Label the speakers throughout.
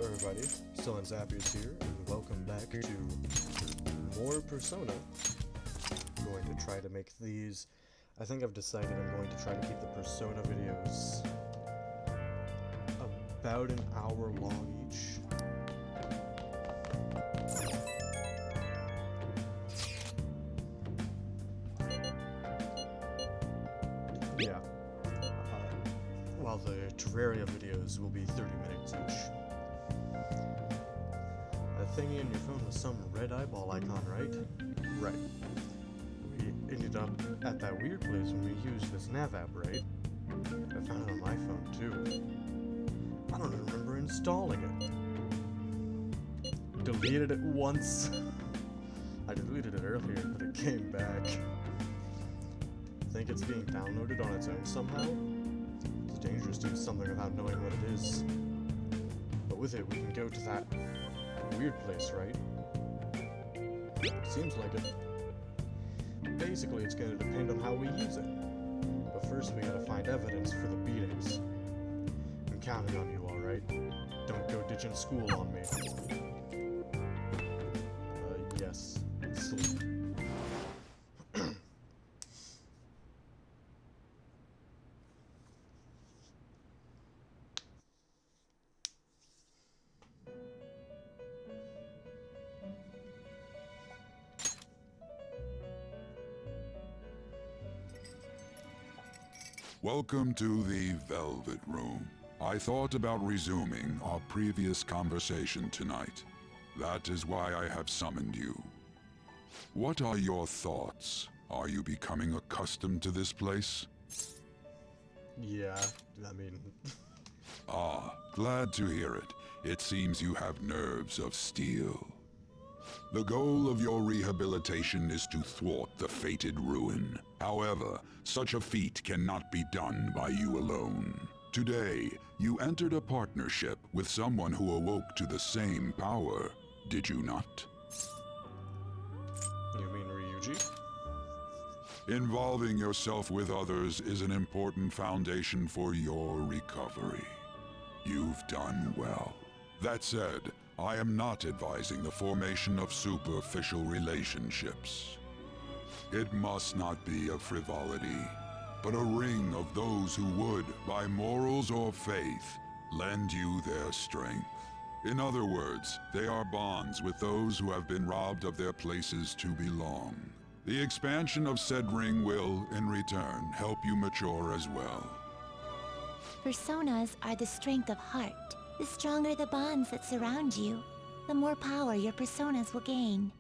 Speaker 1: everybody, Stellan Zappius here, and welcome back to more Persona. I'm going to try to make these... I think I've decided I'm going to try to keep the Persona videos about an hour long each. Yeah. While the Terraria videos will be 30 minutes each. That thingy in your phone was some red eyeball icon, right? Right. We ended up at that weird place when we used this nav app, right? I found it on my phone, too. I don't even remember installing it. Deleted it once. I deleted it earlier, but it came back. Think it's being downloaded on its own somehow? It's dangerous to use something without knowing what it is. But with it, we can go to that weird place, right? Seems like it. Basically, it's going to depend on how we use it. But first, we gotta find evidence for the beatings. I'm counting on you, alright? Don't go ditching school on me. Yes. Sleep.
Speaker 2: Welcome to the Velvet Room. I thought about resuming our previous conversation tonight. That is why I have summoned you. What are your thoughts? Are you becoming accustomed to this place?
Speaker 1: Yeah, I mean...
Speaker 2: Ah, glad to hear it. It seems you have nerves of steel. The goal of your rehabilitation is to thwart the fated ruin. However, such a feat cannot be done by you alone. Today, you entered a partnership with someone who awoke to the same power, did you not?
Speaker 1: You mean Ryuji?
Speaker 2: Involving yourself with others is an important foundation for your recovery. You've done well. That said, I am not advising the formation of superficial relationships. It must not be a frivolity, but a ring of those who would, by morals or faith, lend you their strength. In other words, they are bonds with those who have been robbed of their places to belong. The expansion of said ring will, in return, help you mature as well.
Speaker 3: Personas are the strength of heart. The stronger the bonds that surround you, the more power your personas will gain.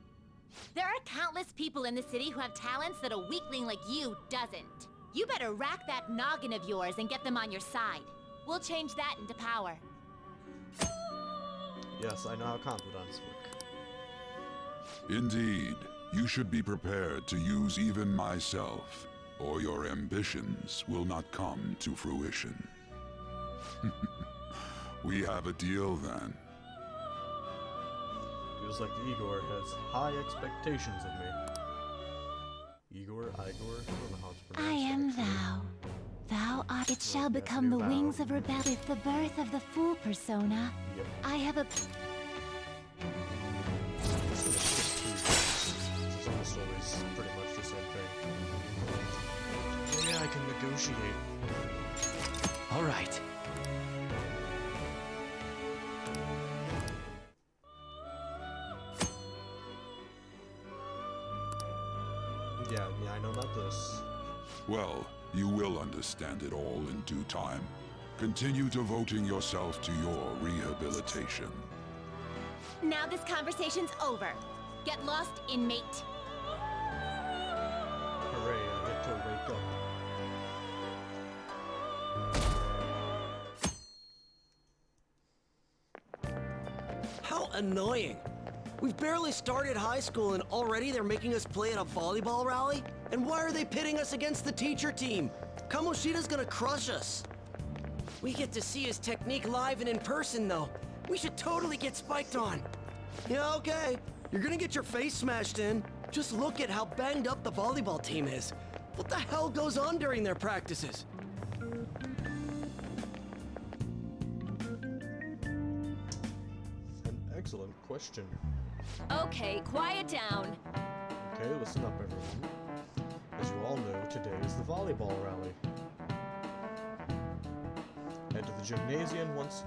Speaker 4: There are countless people in the city who have talents that a weakling like you doesn't. You better rack that noggin of yours and get them on your side. We'll change that into power.
Speaker 1: Yes, I know how confidants work.
Speaker 2: Indeed, you should be prepared to use even myself, or your ambitions will not come to fruition. We have a deal then.
Speaker 1: Feels like Igor has high expectations of me. Igor? I don't know how it's pronounced.
Speaker 3: I am thou. Thou art. It shall become the wings of rebellion with the birth of the full persona.
Speaker 1: Yep.
Speaker 3: I have a...
Speaker 1: It's almost always pretty much the same thing. Oh yeah, I can negotiate.
Speaker 5: All right.
Speaker 1: Yeah, I know about this.
Speaker 2: Well, you will understand it all in due time. Continue devoting yourself to your rehabilitation.
Speaker 4: Now this conversation's over. Get lost, inmate.
Speaker 1: Hooray, I get to wake up.
Speaker 5: How annoying. We've barely started high school and already they're making us play at a volleyball rally? And why are they pitting us against the teacher team? Kamoshida's gonna crush us. We get to see his technique live and in person though. We should totally get spiked on. Yeah, okay. You're gonna get your face smashed in. Just look at how banged up the volleyball team is. What the hell goes on during their practices?
Speaker 1: Excellent question.
Speaker 4: Okay, quiet down.
Speaker 1: Okay, listen up, everyone. As you all know, today is the volleyball rally. Head to the gymnasium once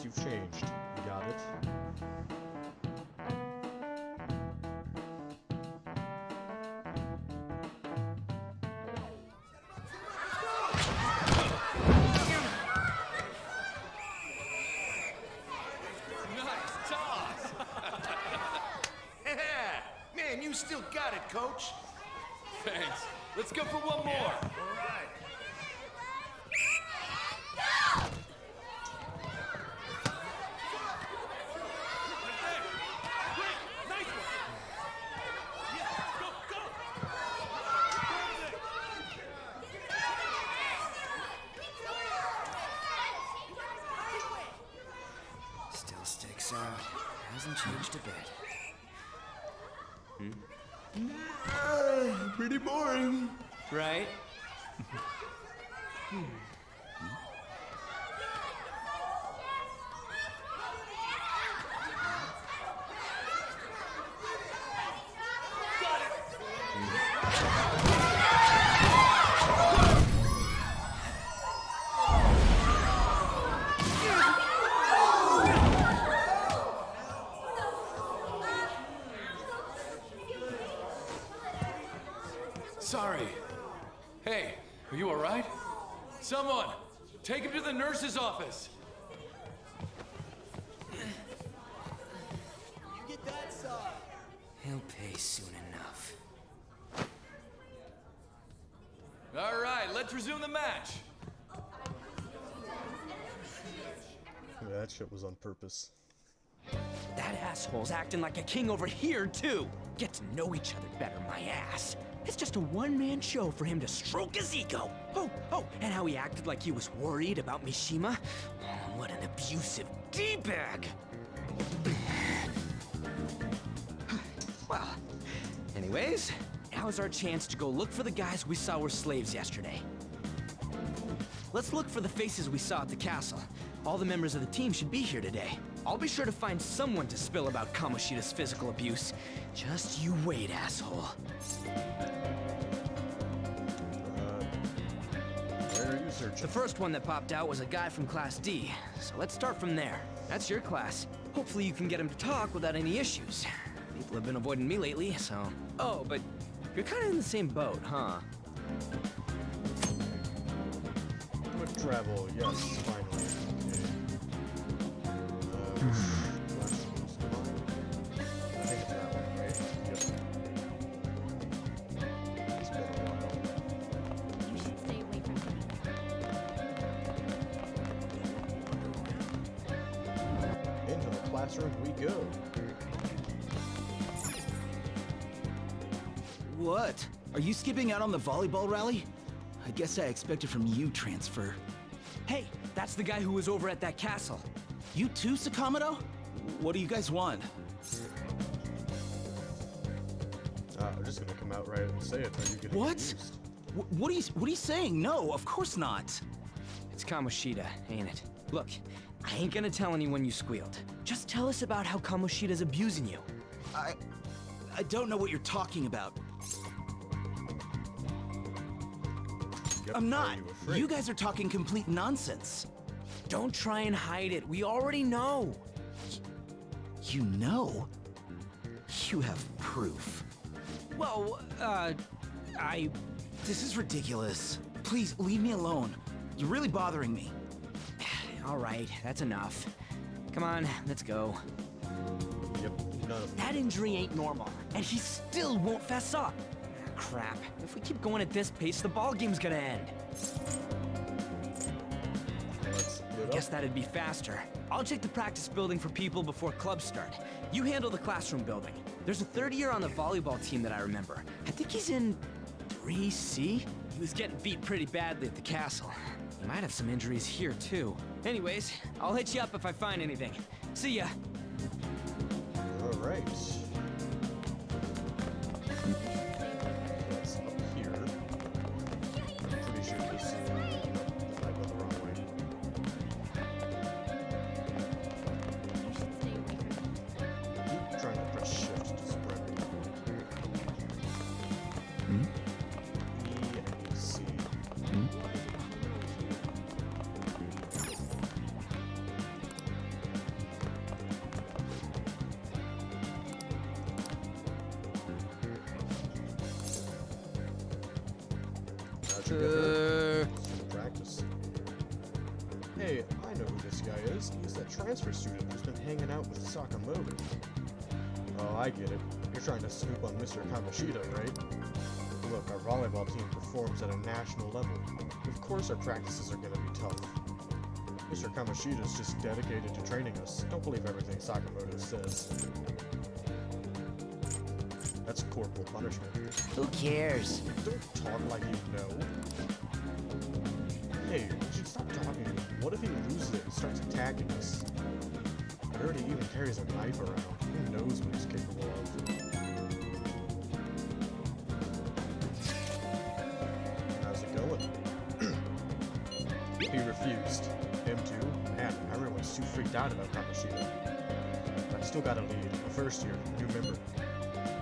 Speaker 1: you've changed. You got it?
Speaker 6: Nice toss!
Speaker 7: Man, you still got it, coach.
Speaker 6: Thanks. Let's go for one more.
Speaker 7: All right.
Speaker 5: Still sticks out. Hasn't changed a bit.
Speaker 7: Pretty boring.
Speaker 5: Right?
Speaker 6: Sorry. Hey, are you all right? Someone, take him to the nurse's office.
Speaker 5: He'll pay soon enough.
Speaker 6: All right, let's resume the match.
Speaker 1: That shit was on purpose.
Speaker 8: That asshole's acting like a king over here, too. Get to know each other better, my ass. It's just a one-man show for him to stroke his ego. Oh, and how he acted like he was worried about Mishima. Oh, what an abusive D-bag. Well, anyways, now's our chance to go look for the guys we saw were slaves yesterday. Let's look for the faces we saw at the castle. All the members of the team should be here today. I'll be sure to find someone to spill about Kamoshida's physical abuse. Just you wait, asshole.
Speaker 1: Where are you searching?
Speaker 8: The first one that popped out was a guy from Class D, so let's start from there. That's your class. Hopefully you can get him to talk without any issues. People have been avoiding me lately, so... Oh, but you're kind of in the same boat, huh?
Speaker 1: Quick travel, yes, finally. I think it's that one, right? Yep. It's been a while.
Speaker 4: You should stay away from me.
Speaker 1: Into the classroom we go.
Speaker 9: What? Are you skipping out on the volleyball rally? I guess I expected from you, Transfer.
Speaker 8: Hey, that's the guy who was over at that castle.
Speaker 9: You too, Sakamoto? What do you guys want?
Speaker 1: I'm just gonna come out right and say it. Are you getting
Speaker 9: What?
Speaker 1: confused?
Speaker 9: What are you saying? No, of course not.
Speaker 8: It's Kamoshida, ain't it? Look, I ain't gonna tell anyone you squealed. Just tell us about how Kamoshida's abusing you.
Speaker 9: I don't know what you're talking about.
Speaker 1: Yep,
Speaker 9: I'm
Speaker 1: are
Speaker 9: not.
Speaker 1: you afraid?
Speaker 9: You guys are talking complete nonsense.
Speaker 8: Don't try and hide it. We already know.
Speaker 9: You know? You have proof.
Speaker 8: Well,
Speaker 9: This is ridiculous. Please, leave me alone. You're really bothering me.
Speaker 8: All right, that's enough. Come on, let's go.
Speaker 1: Yep, none of them.
Speaker 8: That injury ain't normal, and he still won't fess up. Crap. If we keep going at this pace, the ball game's gonna end.
Speaker 1: Let's split
Speaker 8: I guess
Speaker 1: up.
Speaker 8: that'd be faster. I'll check the practice building for people before clubs start. You handle the classroom building. There's a third year on the volleyball team that I remember. I think he's in 3C? He was getting beat pretty badly at the castle. He might have some injuries here, too. Anyways, I'll hit you up if I find anything. See ya.
Speaker 1: All right. That's up here. I'm pretty sure this is. I went the wrong way.
Speaker 4: You should stay away
Speaker 1: Practice. Hey, I know who this guy is. He's that transfer student who's been hanging out with Sakamoto. Oh, I get it. You're trying to snoop on Mr. Kamoshida, right? Look, our volleyball team performs at a national level. Of course our practices are gonna be tough. Mr. Kamoshida's just dedicated to training us. Don't believe everything Sakamoto says. That's corporal punishment.
Speaker 8: Who cares?
Speaker 1: Don't talk like you know. Hey, we should stop talking to him. What if he loses it and starts attacking us? I heard he even carries a knife around. Who knows what he's capable of? How's it going? He refused. Him too? Man, everyone's too freaked out about Kamoshida. But I still got a lead. A first year, new member.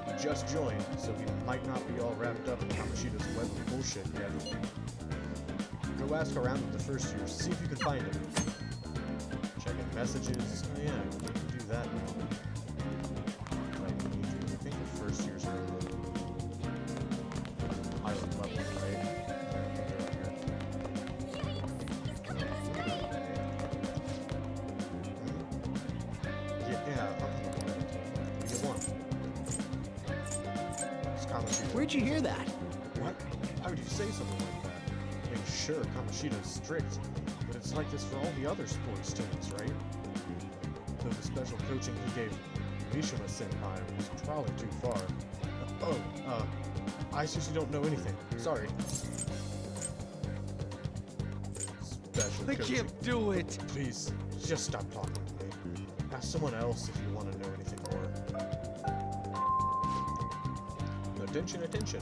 Speaker 1: He just joined, so he might not be all wrapped up in Kamoshida's web of bullshit yet. Go ask around with the first years, see if you can find him. Checking messages. Oh yeah, we can do that now. I think the first years are higher level, right? Yeah, up in the morning. What do you want? It's Kamoshida.
Speaker 9: Where'd you hear that?
Speaker 1: What? How would you say something like that? I mean, sure, Kamoshida's strict, but it's like this for all the other sports teams, right? Though the special coaching he gave Mishima Senpai was probably too far. I seriously don't know anything. Sorry. Special
Speaker 8: I
Speaker 1: coaching.
Speaker 8: can't do it.
Speaker 1: Please, just stop talking to me. Ask someone else if you want to know anything more. Attention, attention.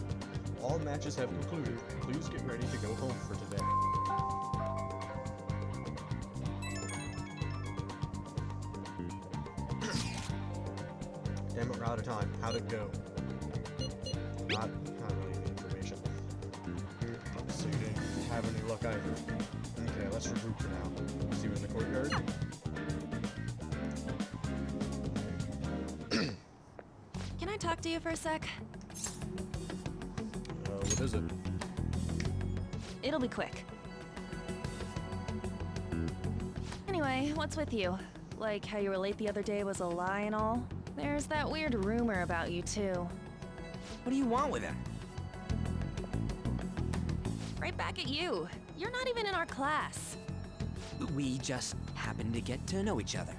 Speaker 1: All matches have concluded. Please get ready to go home for today. Damn it, we're out of time. How'd it go? Not really any information. So you didn't have any luck either. Okay, let's regroup for now. See you in the courtyard.
Speaker 10: Can I talk to you for a sec?
Speaker 1: What is it?
Speaker 10: It'll be quick. Anyway, what's with you? Like how you were late the other day was a lie and all? There's that weird rumor about you too.
Speaker 8: What do you want with him?
Speaker 10: Right back at you. You're not even in our class.
Speaker 8: We just happen to get to know each other.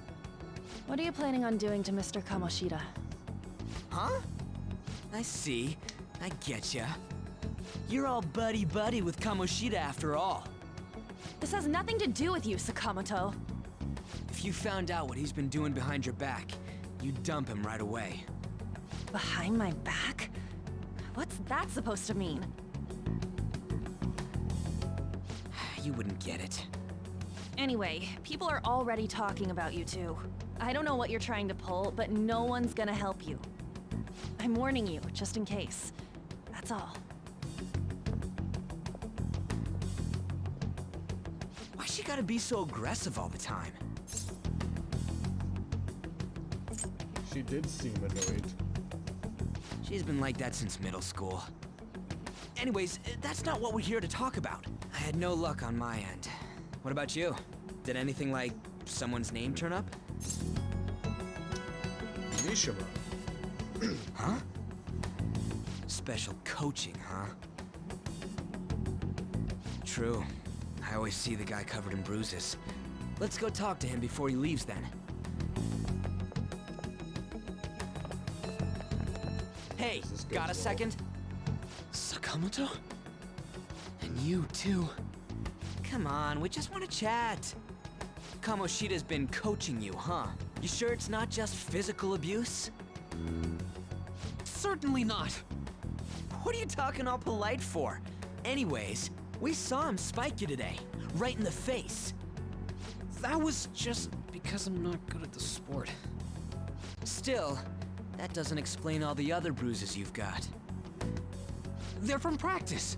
Speaker 10: What are you planning on doing to Mr. Kamoshida?
Speaker 8: Huh? I see. I getcha. You're all buddy-buddy with Kamoshida after all.
Speaker 10: This has nothing to do with you, Sakamoto.
Speaker 8: If you found out what he's been doing behind your back, you'd dump him right away.
Speaker 10: Behind my back? What's that supposed to mean?
Speaker 8: You wouldn't get it.
Speaker 10: Anyway, people are already talking about you two. I don't know what you're trying to pull, but no one's gonna help you. I'm warning you, just in case. That's all.
Speaker 8: Why's she gotta be so aggressive all the time?
Speaker 1: She did seem annoyed.
Speaker 8: She's been like that since middle school. Anyways, that's not what we're here to talk about. I had no luck on my end. What about you? Did anything like someone's name turn up?
Speaker 1: Mishima.
Speaker 8: Huh? Special coaching, huh? True. I always see the guy covered in bruises. Let's go talk to him before he leaves then. Hey,
Speaker 1: This goes
Speaker 8: got a
Speaker 1: well.
Speaker 8: second? Sakamoto? And you too. Come on, we just want to chat. Kamoshida's been coaching you, huh? You sure it's not just physical abuse? Certainly not. What are you talking all polite for? Anyways, we saw him spike you today, right in the face.
Speaker 11: That was just because I'm not good at the sport.
Speaker 8: Still, that doesn't explain all the other bruises you've got. They're from practice.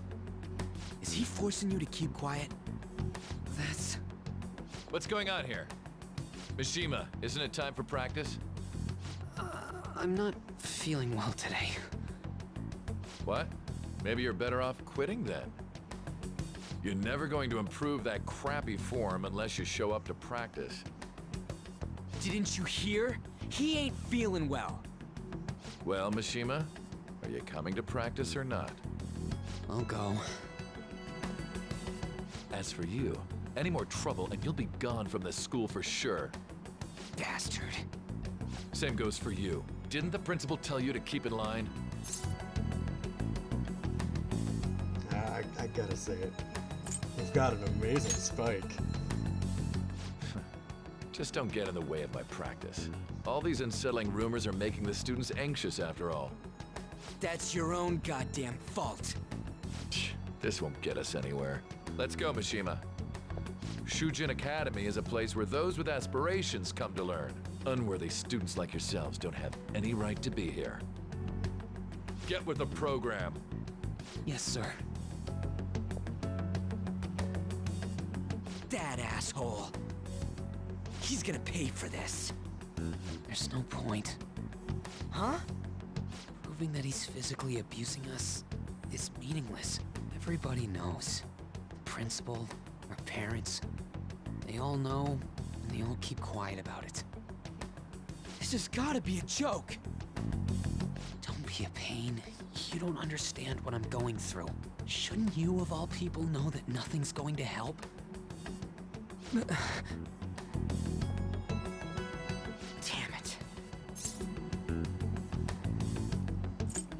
Speaker 8: Is he forcing you to keep quiet?
Speaker 11: That's...
Speaker 6: What's going on here? Mishima, isn't it time for practice?
Speaker 11: I'm not feeling well today.
Speaker 6: What? Maybe you're better off quitting then. You're never going to improve that crappy form unless you show up to practice.
Speaker 8: Didn't you hear? He ain't feeling well.
Speaker 6: Well, Mishima, are you coming to practice or not?
Speaker 11: I'll go.
Speaker 6: As for you, any more trouble and you'll be gone from this school for sure.
Speaker 8: Bastard.
Speaker 6: Same goes for you. Didn't the principal tell you to keep in line?
Speaker 1: I gotta say it. You've got an amazing spike.
Speaker 6: Just don't get in the way of my practice. All these unsettling rumors are making the students anxious after all.
Speaker 8: That's your own goddamn fault.
Speaker 6: This won't get us anywhere. Let's go, Mishima. Shujin Academy is a place where those with aspirations come to learn. Unworthy students like yourselves don't have any right to be here. Get with the program.
Speaker 8: Yes, sir. That asshole. He's gonna pay for this.
Speaker 11: There's no point.
Speaker 8: Huh?
Speaker 11: Proving that he's physically abusing us is meaningless. Everybody knows. The principal, our parents, they all know, and they all keep quiet about it.
Speaker 8: This has gotta be a joke.
Speaker 11: Don't be a pain. You don't understand what I'm going through. Shouldn't you, of all people, know that nothing's going to help?
Speaker 8: Damn it.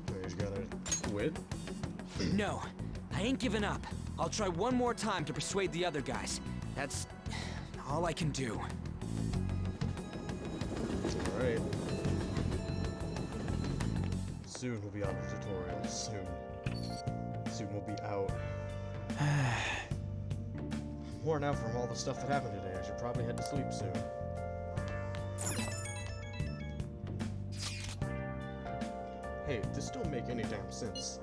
Speaker 1: You just gotta quit?
Speaker 8: No, I ain't giving up. I'll try one more time to persuade the other guys. That's all I can do.
Speaker 1: Alright. Soon we'll be out of tutorials. Soon we'll be out. I'm worn out from all the stuff that happened today. I should probably head to sleep soon. Hey, this don't make any damn sense.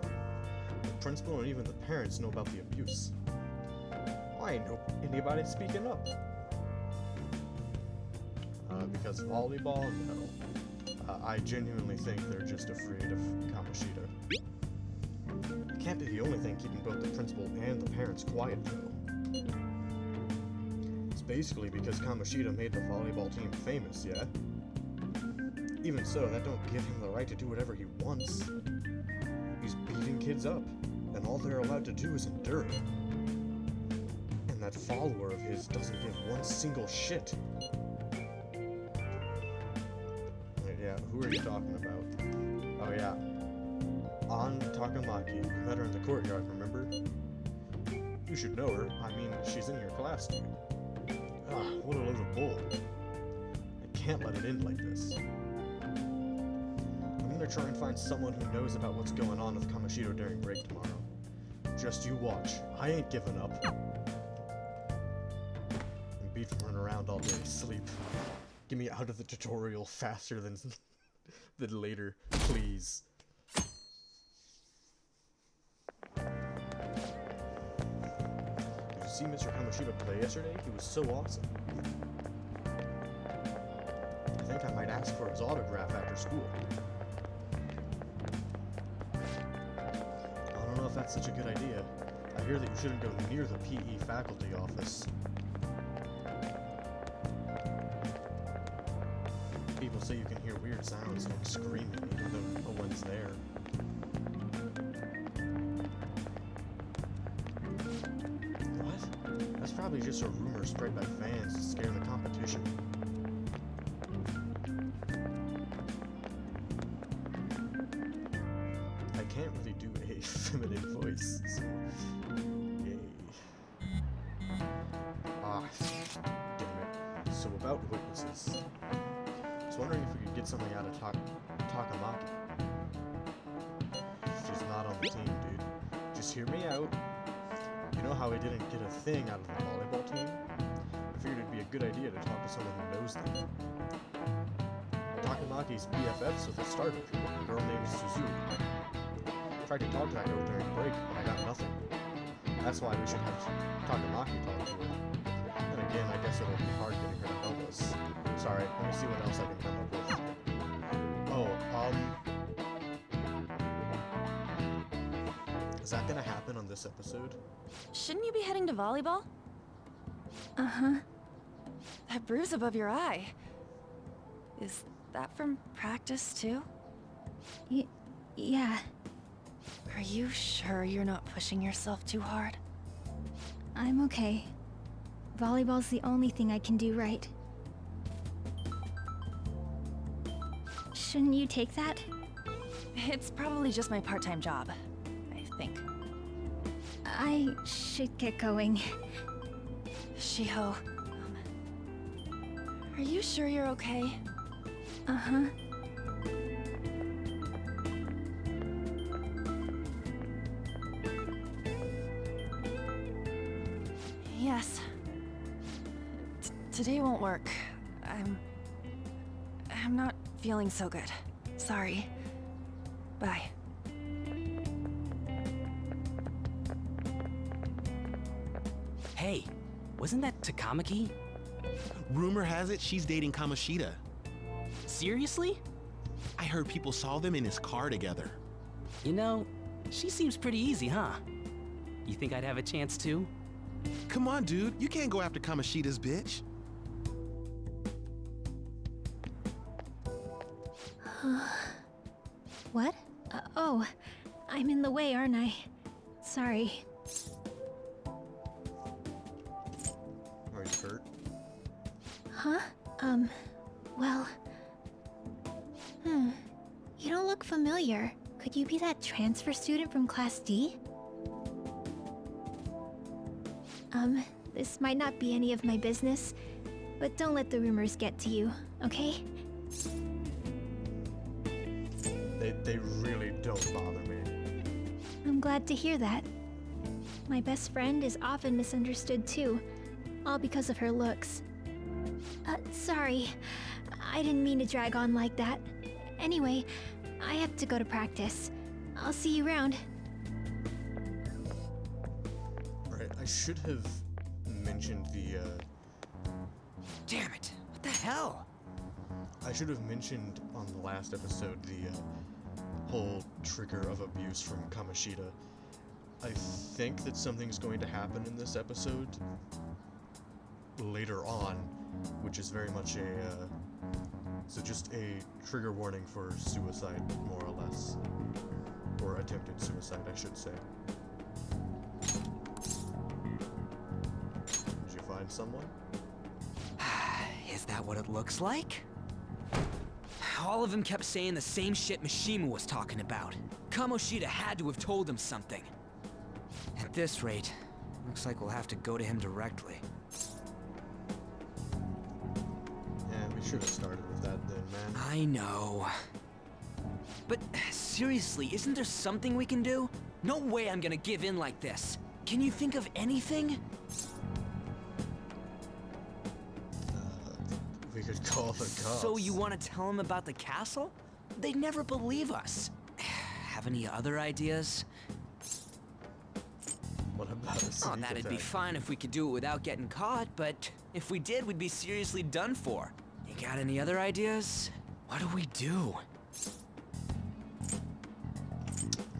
Speaker 1: The principal and even the parents know about the abuse. Why ain't anybody speaking up? Because volleyball? No. I genuinely think they're just afraid of Kamoshida. It can't be the only thing keeping both the principal and the parents quiet, though. It's basically because Kamoshida made the volleyball team famous, yeah? Even so, that don't give him the right to do whatever he wants. He's beating kids up, and all they're allowed to do is endure it. And that follower of his doesn't give one single shit. Yeah, who are you talking about? Oh yeah. An Takamaki. You met her in the courtyard, remember? You should know her. I mean, she's in your class, dude. Ah, what a load of bull. I can't let it end like this. I'm gonna try and find someone who knows about what's going on with Kamoshida during break tomorrow. Just you watch. I ain't giving up. And beat from running around all day. Sleep. Get me out of the tutorial faster than later, please. Did you see Mr. Kamoshida play yesterday? He was so awesome. I think I might ask for his autograph after school. I don't know if that's such a good idea. I hear that you shouldn't go near the PE faculty office. People say you can hear weird sounds like screaming even though no one's there. What? That's probably just a rumor spread by fans to scare the competition. I can't really do a feminine voice, so yay. Ah, damn it. So about witnesses. I was wondering if we could get something out of Takamaki. She's not on the team, dude. Just hear me out. You know how I didn't get a thing out of the volleyball team? I figured it'd be a good idea to talk to someone who knows them. Takamaki's BFFs with a starter, a girl named Suzuki. I tried to talk to that girl during break, but I got nothing. That's why we should have Takamaki talk to her. And again, I guess it'll be hard getting her to help us. Sorry, let me see what else I can come up with. Oh, Is that gonna happen on this episode?
Speaker 10: Shouldn't you be heading to volleyball?
Speaker 3: Uh-huh.
Speaker 10: That bruise above your eye. Is that from practice too?
Speaker 3: Yeah.
Speaker 10: Are you sure you're not pushing yourself too hard?
Speaker 3: I'm okay. Volleyball's the only thing I can do right. Shouldn't you take that?
Speaker 10: It's probably just my part-time job, I think.
Speaker 3: I should get going.
Speaker 10: Shiho, are you sure you're okay?
Speaker 3: Uh-huh.
Speaker 10: Yes. Today won't work. I'm not feeling so good. Sorry. Bye.
Speaker 8: Hey, wasn't that Takamaki?
Speaker 12: Rumor has it she's dating Kamoshida.
Speaker 8: Seriously?
Speaker 12: I heard people saw them in his car together.
Speaker 8: You know, she seems pretty easy, huh? You think I'd have a chance too?
Speaker 12: Come on, dude. You can't go after Kamoshida's bitch.
Speaker 3: What? Oh, I'm in the way, aren't I? Sorry.
Speaker 1: Are you hurt?
Speaker 3: Huh? Well... You don't look familiar. Could you be that transfer student from Class D? This might not be any of my business, but don't let the rumors get to you, okay?
Speaker 1: They really don't bother me.
Speaker 3: I'm glad to hear that. My best friend is often misunderstood too, all because of her looks. Sorry. I didn't mean to drag on like that. Anyway, I have to go to practice. I'll see you around.
Speaker 1: Right, I should have mentioned the,
Speaker 8: Damn it! What the hell?
Speaker 1: I should have mentioned on the last episode the, whole trigger of abuse from Kamoshida. I think that something's going to happen in this episode later on, which is very much a, so just a trigger warning for suicide, more or less. Or attempted suicide, I should say. Did you find someone?
Speaker 8: Is that what it looks like? All of them kept saying the same shit Mishima was talking about. Kamoshida had to have told them something. At this rate, looks like we'll have to go to him directly.
Speaker 1: Yeah, we should have started with that then, man.
Speaker 8: I know. But seriously, isn't there something we can do? No way I'm gonna give in like this. Can you think of anything?
Speaker 1: We could call the cops.
Speaker 8: So you want to tell them about the castle? They'd never believe us. Have any other ideas?
Speaker 1: What about a sneak
Speaker 8: That'd be
Speaker 1: attack?
Speaker 8: fine if we could do it without getting caught, but if we did, we'd be seriously done for. You got any other ideas? What do we do?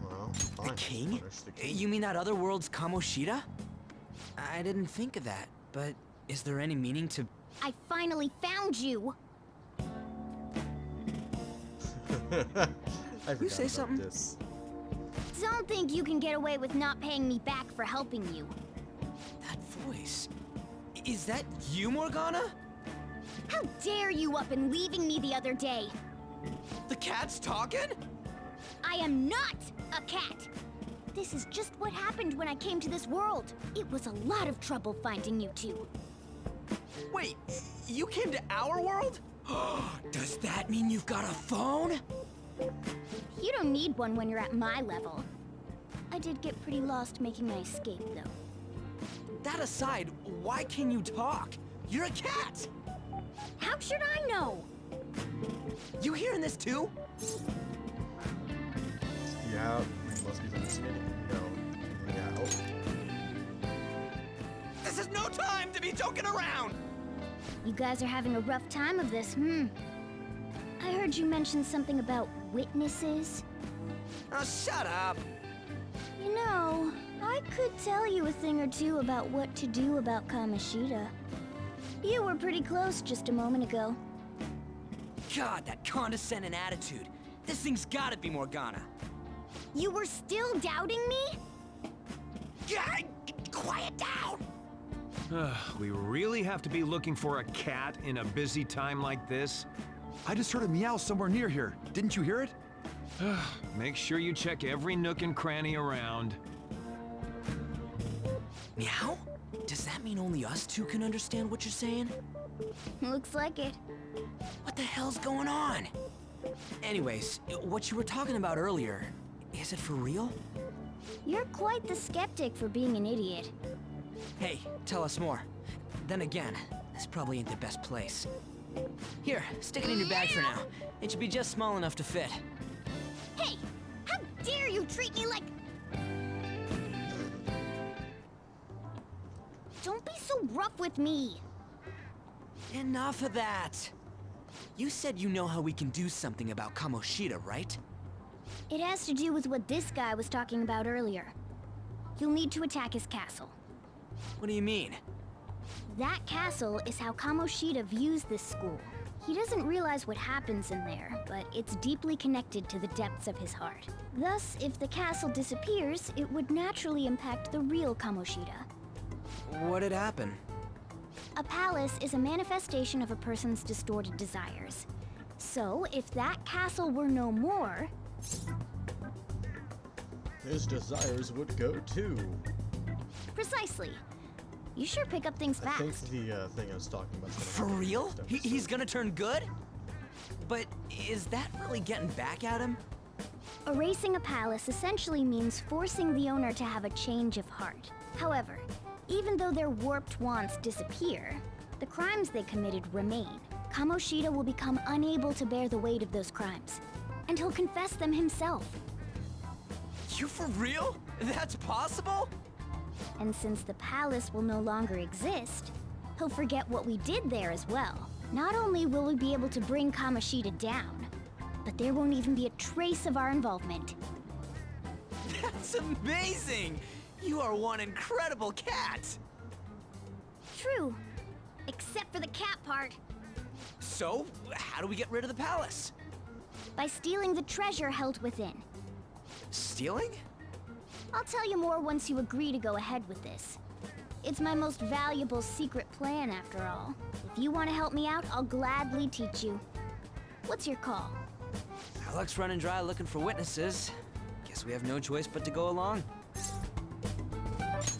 Speaker 1: Well, fine.
Speaker 8: The king?
Speaker 1: Punish the king.
Speaker 8: You mean that other world's Kamoshida? I didn't think of that, but is there any meaning to...
Speaker 13: I finally found you!
Speaker 1: I forgot
Speaker 8: say
Speaker 1: about
Speaker 8: something?
Speaker 1: this.
Speaker 13: Don't think you can get away with not paying me back for helping you.
Speaker 8: That voice... Is that you, Morgana?
Speaker 13: How dare you up and leaving me the other day?
Speaker 8: The cat's talking?
Speaker 13: I am not a cat! This is just what happened when I came to this world. It was a lot of trouble finding you two.
Speaker 8: Wait, you came to our world? Does that mean you've got a phone?
Speaker 13: You don't need one when you're at my level. I did get pretty lost making my escape, though.
Speaker 8: That aside, why can you talk? You're a cat!
Speaker 13: How should I know?
Speaker 8: You hearing this too?
Speaker 1: Yeah, we must be hallucinating. No. Meow.
Speaker 8: This is no time to be joking around!
Speaker 13: You guys are having a rough time of this, I heard you mention something about witnesses.
Speaker 8: Oh, shut up!
Speaker 13: You know, I could tell you a thing or two about what to do about Kamoshida. You were pretty close just a moment ago.
Speaker 8: God, that condescending attitude. This thing's gotta be Morgana.
Speaker 13: You were still doubting me?
Speaker 8: Yeah, quiet down!
Speaker 14: We really have to be looking for a cat in a busy time like this?
Speaker 12: I just heard a meow somewhere near here. Didn't you hear it?
Speaker 14: Make sure you check every nook and cranny around.
Speaker 8: Meow? Does that mean only us two can understand what you're saying?
Speaker 13: Looks like it.
Speaker 8: What the hell's going on? Anyways, what you were talking about earlier, is it for real?
Speaker 13: You're quite the skeptic for being an idiot.
Speaker 8: Hey, tell us more. Then again, this probably ain't the best place. Here, stick it in your bag for now. It should be just small enough to fit.
Speaker 13: Hey! How dare you treat me like... Don't be so rough with me!
Speaker 8: Enough of that! You said you know how we can do something about Kamoshida, right?
Speaker 13: It has to do with what this guy was talking about earlier. You'll need to attack his castle.
Speaker 8: What do you mean?
Speaker 13: That castle is how Kamoshida views this school. He doesn't realize what happens in there, but it's deeply connected to the depths of his heart. Thus, if the castle disappears, it would naturally impact the real Kamoshida.
Speaker 8: What'd happen?
Speaker 13: A palace is a manifestation of a person's distorted desires. So, if that castle were no more...
Speaker 1: His desires would go too.
Speaker 13: Precisely. You sure pick up things
Speaker 1: I think
Speaker 13: fast.
Speaker 1: the thing I was talking about.
Speaker 8: For real? He's gonna turn good? But is that really getting back at him?
Speaker 13: Erasing a palace essentially means forcing the owner to have a change of heart. However, even though their warped wants disappear, the crimes they committed remain. Kamoshida will become unable to bear the weight of those crimes, and he'll confess them himself.
Speaker 8: You for real? That's possible?
Speaker 13: And since the palace will no longer exist, he'll forget what we did there as well. Not only will we be able to bring Kamoshida down, but there won't even be a trace of our involvement.
Speaker 8: That's amazing! You are one incredible cat!
Speaker 13: True. Except for the cat part.
Speaker 8: So, how do we get rid of the palace?
Speaker 13: By stealing the treasure held within.
Speaker 8: Stealing?
Speaker 13: I'll tell you more once you agree to go ahead with this. It's my most valuable secret plan, after all. If you want to help me out, I'll gladly teach you. What's your call?
Speaker 8: Our luck's running dry looking for witnesses. Guess we have no choice but to go along.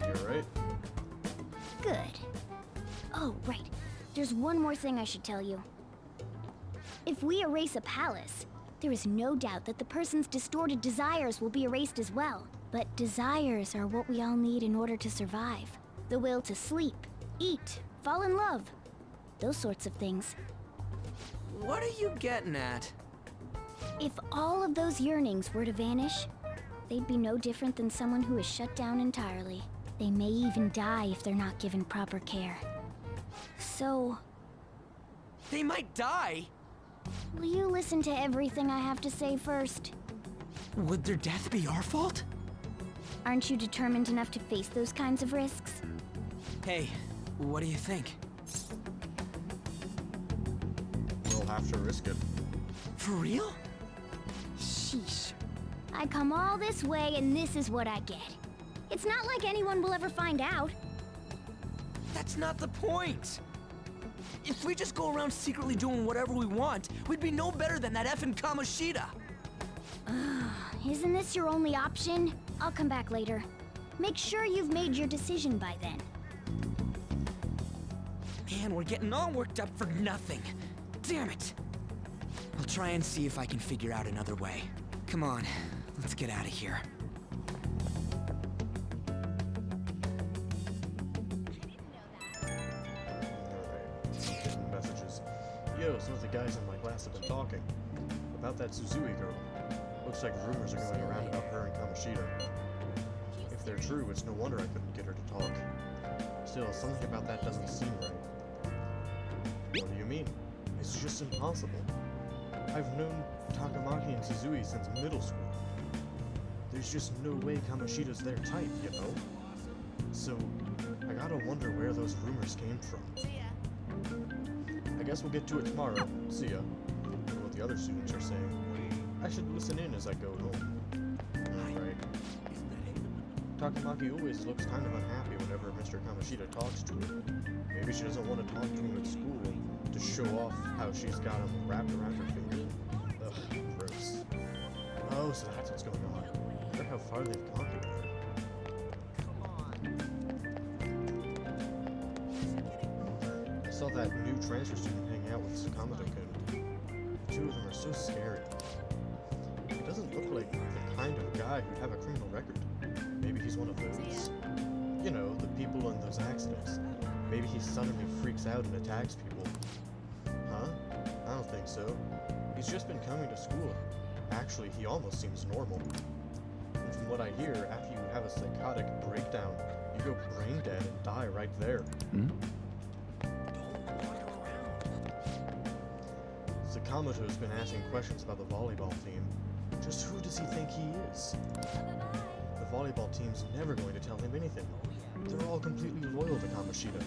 Speaker 1: You're right.
Speaker 13: Good. Oh, right. There's one more thing I should tell you. If we erase a palace, there is no doubt that the person's distorted desires will be erased as well. But desires are what we all need in order to survive. The will to sleep, eat, fall in love. Those sorts of things.
Speaker 8: What are you getting at?
Speaker 13: If all of those yearnings were to vanish, they'd be no different than someone who is shut down entirely. They may even die if they're not given proper care. So...
Speaker 8: They might die?
Speaker 13: Will you listen to everything I have to say first?
Speaker 8: Would their death be our fault?
Speaker 13: Aren't you determined enough to face those kinds of risks?
Speaker 8: Hey, what do you think?
Speaker 1: We'll have to risk it.
Speaker 8: For real?
Speaker 13: Sheesh. I come all this way and this is what I get. It's not like anyone will ever find out.
Speaker 8: That's not the point! If we just go around secretly doing whatever we want, we'd be no better than that effing Kamoshida!
Speaker 13: Isn't this your only option? I'll come back later. Make sure you've made your decision by then.
Speaker 8: Man, we're getting all worked up for nothing. Damn it! I'll try and see if I can figure out another way. Come on, let's get out of here.
Speaker 1: Alright, getting messages. Yo, some of the guys in my class have been talking about that Suzui girl. Looks like rumors are going around about her and Kamoshida. If they're true, it's no wonder I couldn't get her to talk. Still, something about that doesn't seem right. What do you mean? It's just impossible. I've known Takamaki and Suzui since middle school. there's just no way Kamoshida's their type, you know? So, I gotta wonder where those rumors came from. I guess we'll get to it tomorrow. See ya. And what the other students are saying. I should listen in as I go home. Right. Takamaki always looks kind of unhappy whenever Mr. Kamoshida talks to her. Maybe she doesn't want to talk to him at school to show off how she's got him wrapped around her finger. Ugh, gross. Oh, so that's what's going on. I wonder how far they've gone together. I saw that new transfer student hanging out with Sakamoto-kun. The two of them are so scary. He doesn't look like the kind of guy who'd have a criminal record. Maybe he's one of those, you know, the people in those accidents. Maybe he suddenly freaks out and attacks people. Huh? I don't think so. He's just been coming to school. Actually, he almost seems normal. And from what I hear, after you have a psychotic breakdown, you go brain dead and die right there. Sakamoto's been asking questions about the volleyball team. Just who does he think he is? The volleyball team's never going to tell him anything. They're all completely loyal to Kamoshida.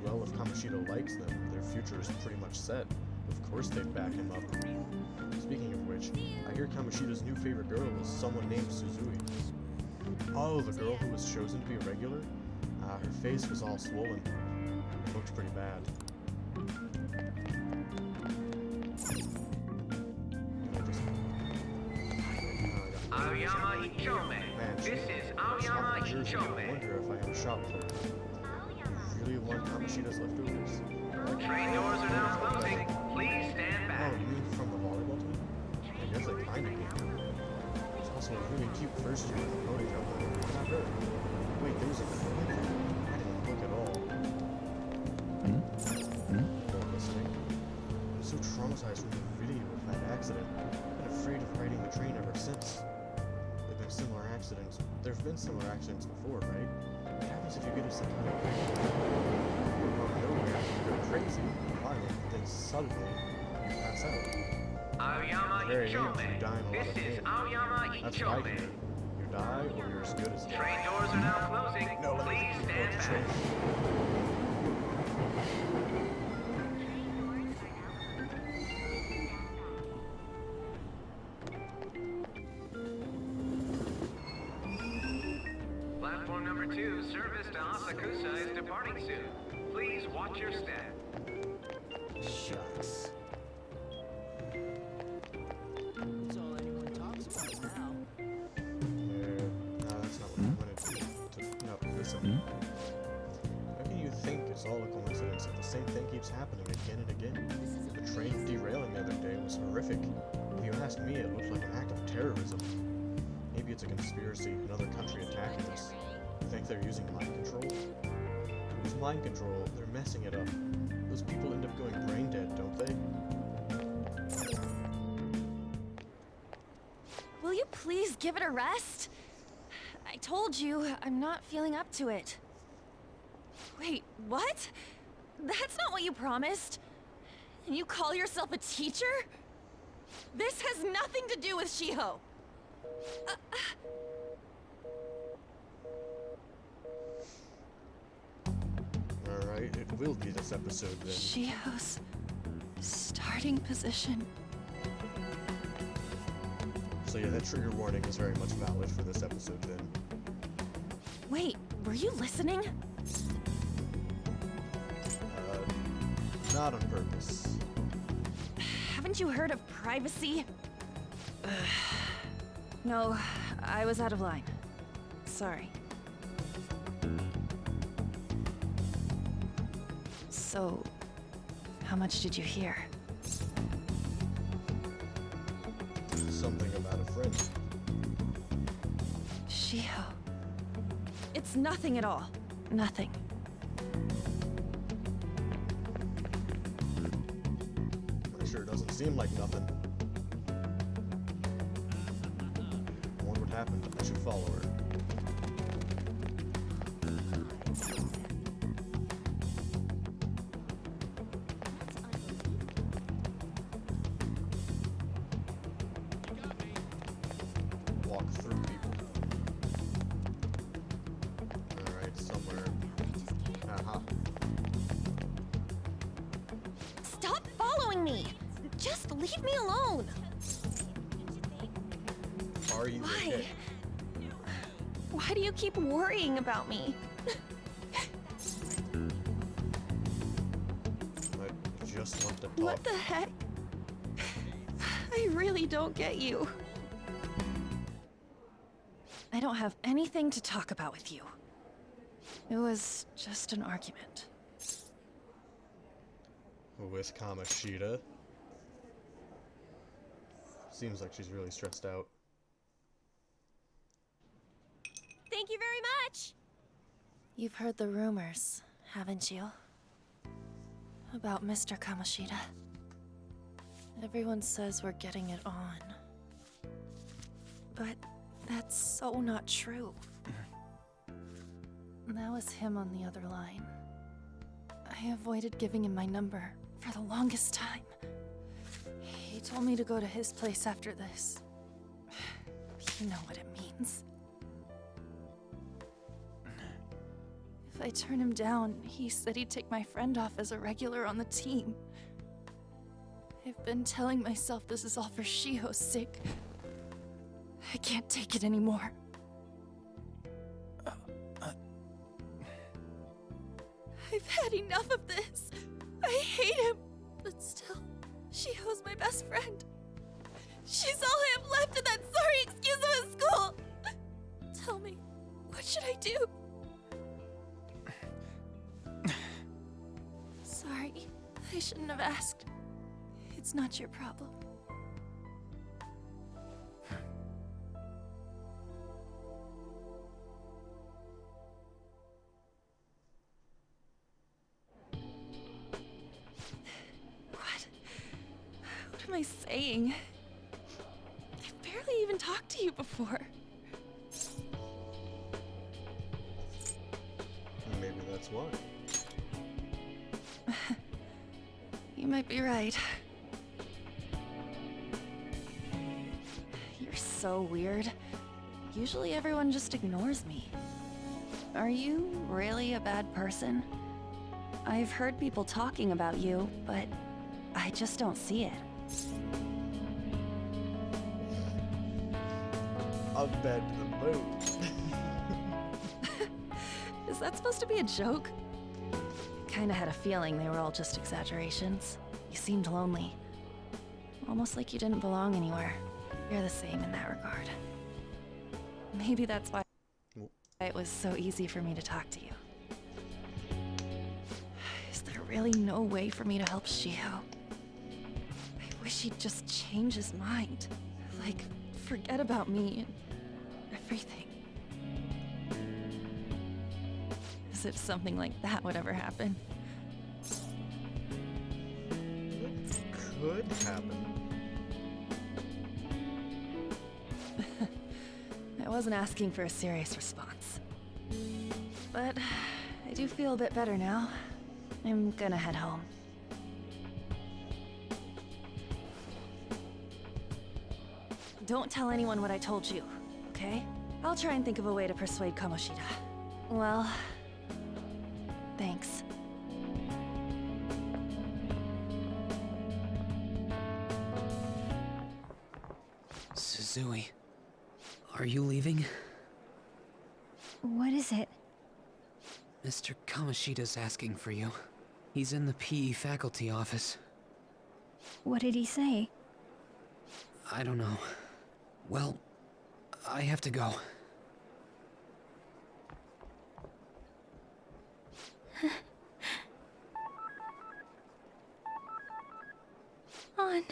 Speaker 1: Well, if Kamoshida likes them, their future is pretty much set. Of course they'd back him up. Speaking of which, I hear Kamoshida's new favorite girl is someone named Suzui. Oh, the girl who was chosen to be a regular? Her face was all swollen. It looked pretty bad.
Speaker 15: Aoyama Ichome. This is Aoyama Ichome.
Speaker 1: I wonder if I am a shop clerk. You really want Kamoshida's leftovers?
Speaker 15: Train doors are now closing. Please stand back.
Speaker 1: Oh, you mean from the volleyball team? I guess I kinda do. There's also a really cute first year in the ponytail. Not her. Wait, there was a phone there? I didn't look at all. Not listening. I'm so traumatized from the video of that accident. I've been afraid of riding the train ever since. Similar accidents. There have been similar accidents before, right? What happens if you get a psychotic break? Nowhere, you go crazy, violent, then suddenly you pass out.
Speaker 15: Aoyama
Speaker 1: Very near
Speaker 15: Ichome.
Speaker 1: to dying a lot
Speaker 15: This
Speaker 1: of
Speaker 15: is
Speaker 1: pain.
Speaker 15: Aoyama
Speaker 1: That's what I
Speaker 15: Ichome.
Speaker 1: hear. You die, or you're as good as dead.
Speaker 15: Train doors are now closing.
Speaker 1: No, let me
Speaker 15: Please
Speaker 1: board
Speaker 15: stand
Speaker 1: the
Speaker 15: back.
Speaker 1: train.
Speaker 15: Platform number 2, service to Asakusa is departing soon. Please watch your step.
Speaker 5: Shucks. That's all anyone talks about now.
Speaker 1: No, that's not what I wanted to. No, listen. How can you think it's all a coincidence if the same thing keeps happening again and again? The train derailing the other day was horrific. If you ask me, it looked like an act of terrorism. Maybe it's a conspiracy, another country attacking us. You think they're using mind control? With mind control, they're messing it up. Those people end up going brain dead, don't they?
Speaker 10: Will you please give it a rest? I told you, I'm not feeling up to it. Wait, what? That's not what you promised. And you call yourself a teacher? This has nothing to do with Shiho.
Speaker 1: Alright, it will be this episode then.
Speaker 10: Shiho's starting position.
Speaker 1: So yeah, that trigger warning is very much valid for this episode then.
Speaker 10: Wait, were you listening?
Speaker 1: Not on purpose.
Speaker 10: Haven't you heard of privacy? No, I was out of line. Sorry. So, how much did you hear?
Speaker 1: Something about a friend.
Speaker 10: Shiho. It's nothing at all. Nothing.
Speaker 1: It sure doesn't seem like nothing. I wonder what happened. I should follow her. walk through people. Alright, somewhere. Aha.
Speaker 10: Stop following me! Just leave me alone!
Speaker 1: Are you
Speaker 10: Why?
Speaker 1: okay?
Speaker 10: Why do you keep worrying about me?
Speaker 1: I just want to talk.
Speaker 10: What the heck? I really don't get you. I don't have anything to talk about with you. It was just an argument.
Speaker 1: With Kamoshida. Seems like she's really stressed out.
Speaker 10: Thank you very much! You've heard the rumors, haven't you? About Mr. Kamoshida. Everyone says we're getting it on. But that's so not true. That was him on the other line. I avoided giving him my number for the longest time. He told me to go to his place after this. You know what it means. If I turn him down, he said he'd take my friend off as a regular on the team. I've been telling myself this is all for Shiho's sake. I can't take it anymore. I've had enough of this. I hate him. But still, Shiho's my best friend. She's all I have left in that sorry excuse of a school. Tell me, what should I do? Sorry, I shouldn't have asked. It's not your problem. What am I saying? I've barely even talked to you before.
Speaker 1: Maybe that's why.
Speaker 10: You might be right. You're so weird. Usually everyone just ignores me. Are you really a bad person? I've heard people talking about you, but I just don't see it.
Speaker 1: I've been to the moon.
Speaker 10: Is that supposed to be a joke? Kinda had a feeling they were all just exaggerations. You seemed lonely. Almost like you didn't belong anywhere. You're the same in that regard. Maybe that's why it was so easy for me to talk to you. Is there really no way for me to help Shiho? I wish he'd just change his mind. Like, forget about me and everything. As if something like that would ever happen.
Speaker 1: Could happen.
Speaker 10: I wasn't asking for a serious response. But I do feel a bit better now. I'm gonna head home. Don't tell anyone what I told you, okay? I'll try and think of a way to persuade Kamoshida. Well, thanks.
Speaker 11: Suzui, are you leaving?
Speaker 3: What is it?
Speaker 11: Mr. Kamoshida's asking for you. He's in the PE faculty office.
Speaker 3: What did he say?
Speaker 11: I don't know. Well, I have to go.
Speaker 3: On.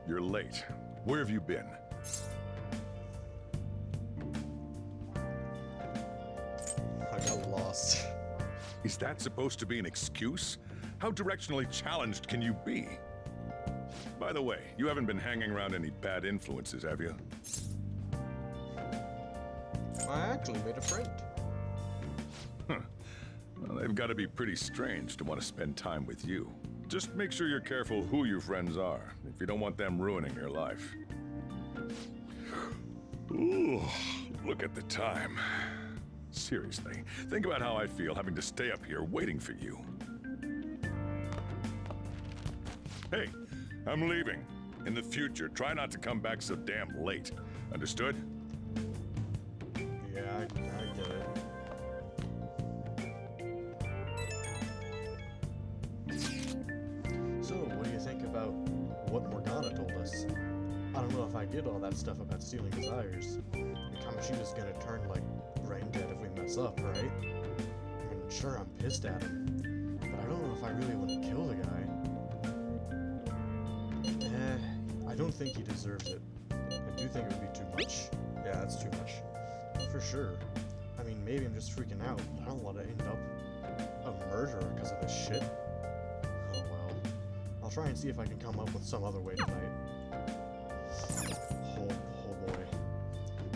Speaker 16: You're late. Where have you been?
Speaker 1: I got lost.
Speaker 16: Is that supposed to be an excuse? How directionally challenged can you be? By the way, you haven't been hanging around any bad influences, have you?
Speaker 1: I actually made a friend.
Speaker 16: Huh. Well, they've got to be pretty strange to want to spend time with you. Just make sure you're careful who your friends are, if you don't want them ruining your life. Ooh, look at the time. Seriously, think about how I feel having to stay up here waiting for you. Hey, I'm leaving. In the future, try not to come back so damn late. Understood?
Speaker 1: Yeah, I get it. So, what do you think about what Morgana told us? I don't know if I get all that stuff about stealing desires. Kamoshida's gonna turn, like, brain dead if we mess up, right? I mean, sure, I'm pissed at him, but I don't know if I really want to kill the guy. I don't think he deserves it. I do think it would be too much. Yeah, that's too much. For sure. I mean, maybe I'm just freaking out. I don't want to end up a murderer because of this shit. Oh well. I'll try and see if I can come up with some other way tonight. Oh boy.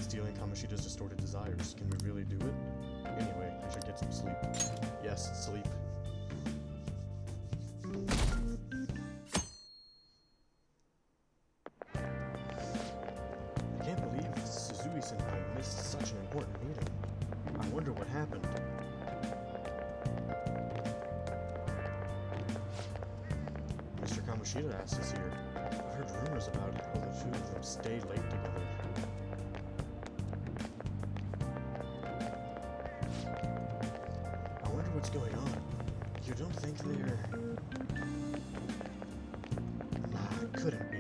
Speaker 1: Stealing Kamoshida's distorted desires. Can we really do it? Anyway, I should get some sleep. Yes, sleep. I can't believe Suzui-senpai missed such an important meeting. I wonder what happened. Mr. Kamoshida asked us here. I've heard rumors about how the two of them stay late together. I wonder what's going on. You don't think they're... Nah, it couldn't be.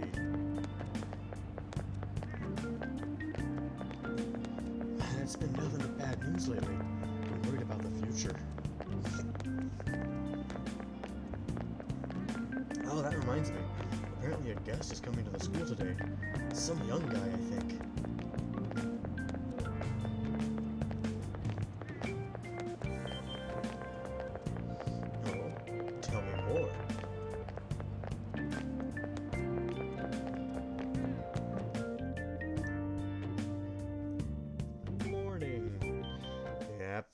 Speaker 1: Man, it's been nothing but bad news lately. I'm worried about the future. Oh, that reminds me. Apparently a guest is coming to the school today. Some young guy, I think. Oh, tell me more. Morning. Yep.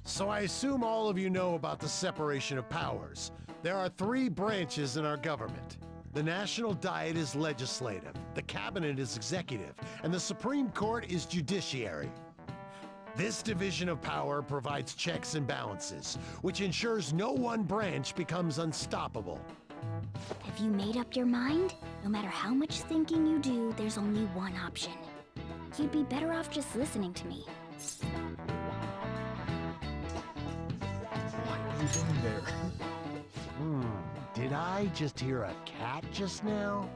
Speaker 17: So I assume all of you know about the separation of powers. There are 3 branches in our government. The National Diet is legislative, the Cabinet is executive, and the Supreme Court is judiciary. This division of power provides checks and balances, which ensures no one branch becomes unstoppable.
Speaker 13: Have you made up your mind? No matter how much thinking you do, there's only one option. You'd be better off just listening to me.
Speaker 1: What are you doing there?
Speaker 17: Did I just hear a cat just now?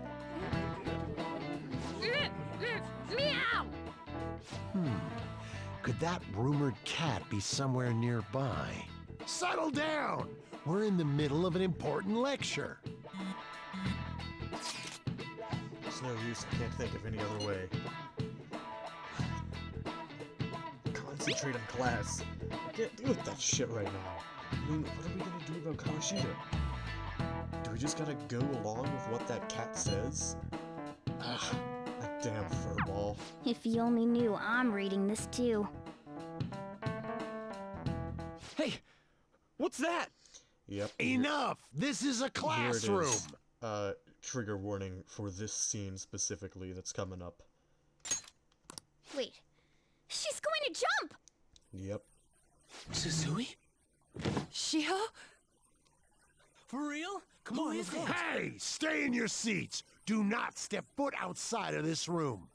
Speaker 10: Meow!
Speaker 17: Could that rumored cat be somewhere nearby? Settle down! We're in the middle of an important lecture.
Speaker 1: It's no use, I can't think of any other way. Concentrate on class. I can't deal with that shit right now. I mean, what are we gonna do about Kamoshida? Do we just gotta go along with what that cat says? Ah, that damn furball.
Speaker 13: If you only knew I'm reading this too.
Speaker 8: Hey, what's that?
Speaker 1: Yep.
Speaker 17: Enough! This is a
Speaker 1: Here it
Speaker 17: classroom!
Speaker 1: is. Trigger warning for this scene specifically that's coming up.
Speaker 13: Wait, she's going to jump!
Speaker 1: Yep.
Speaker 11: Suzui?
Speaker 8: Shiho? For real? Come on, let's go.
Speaker 17: Hey! Stay in your seats! Do not step foot outside of this room!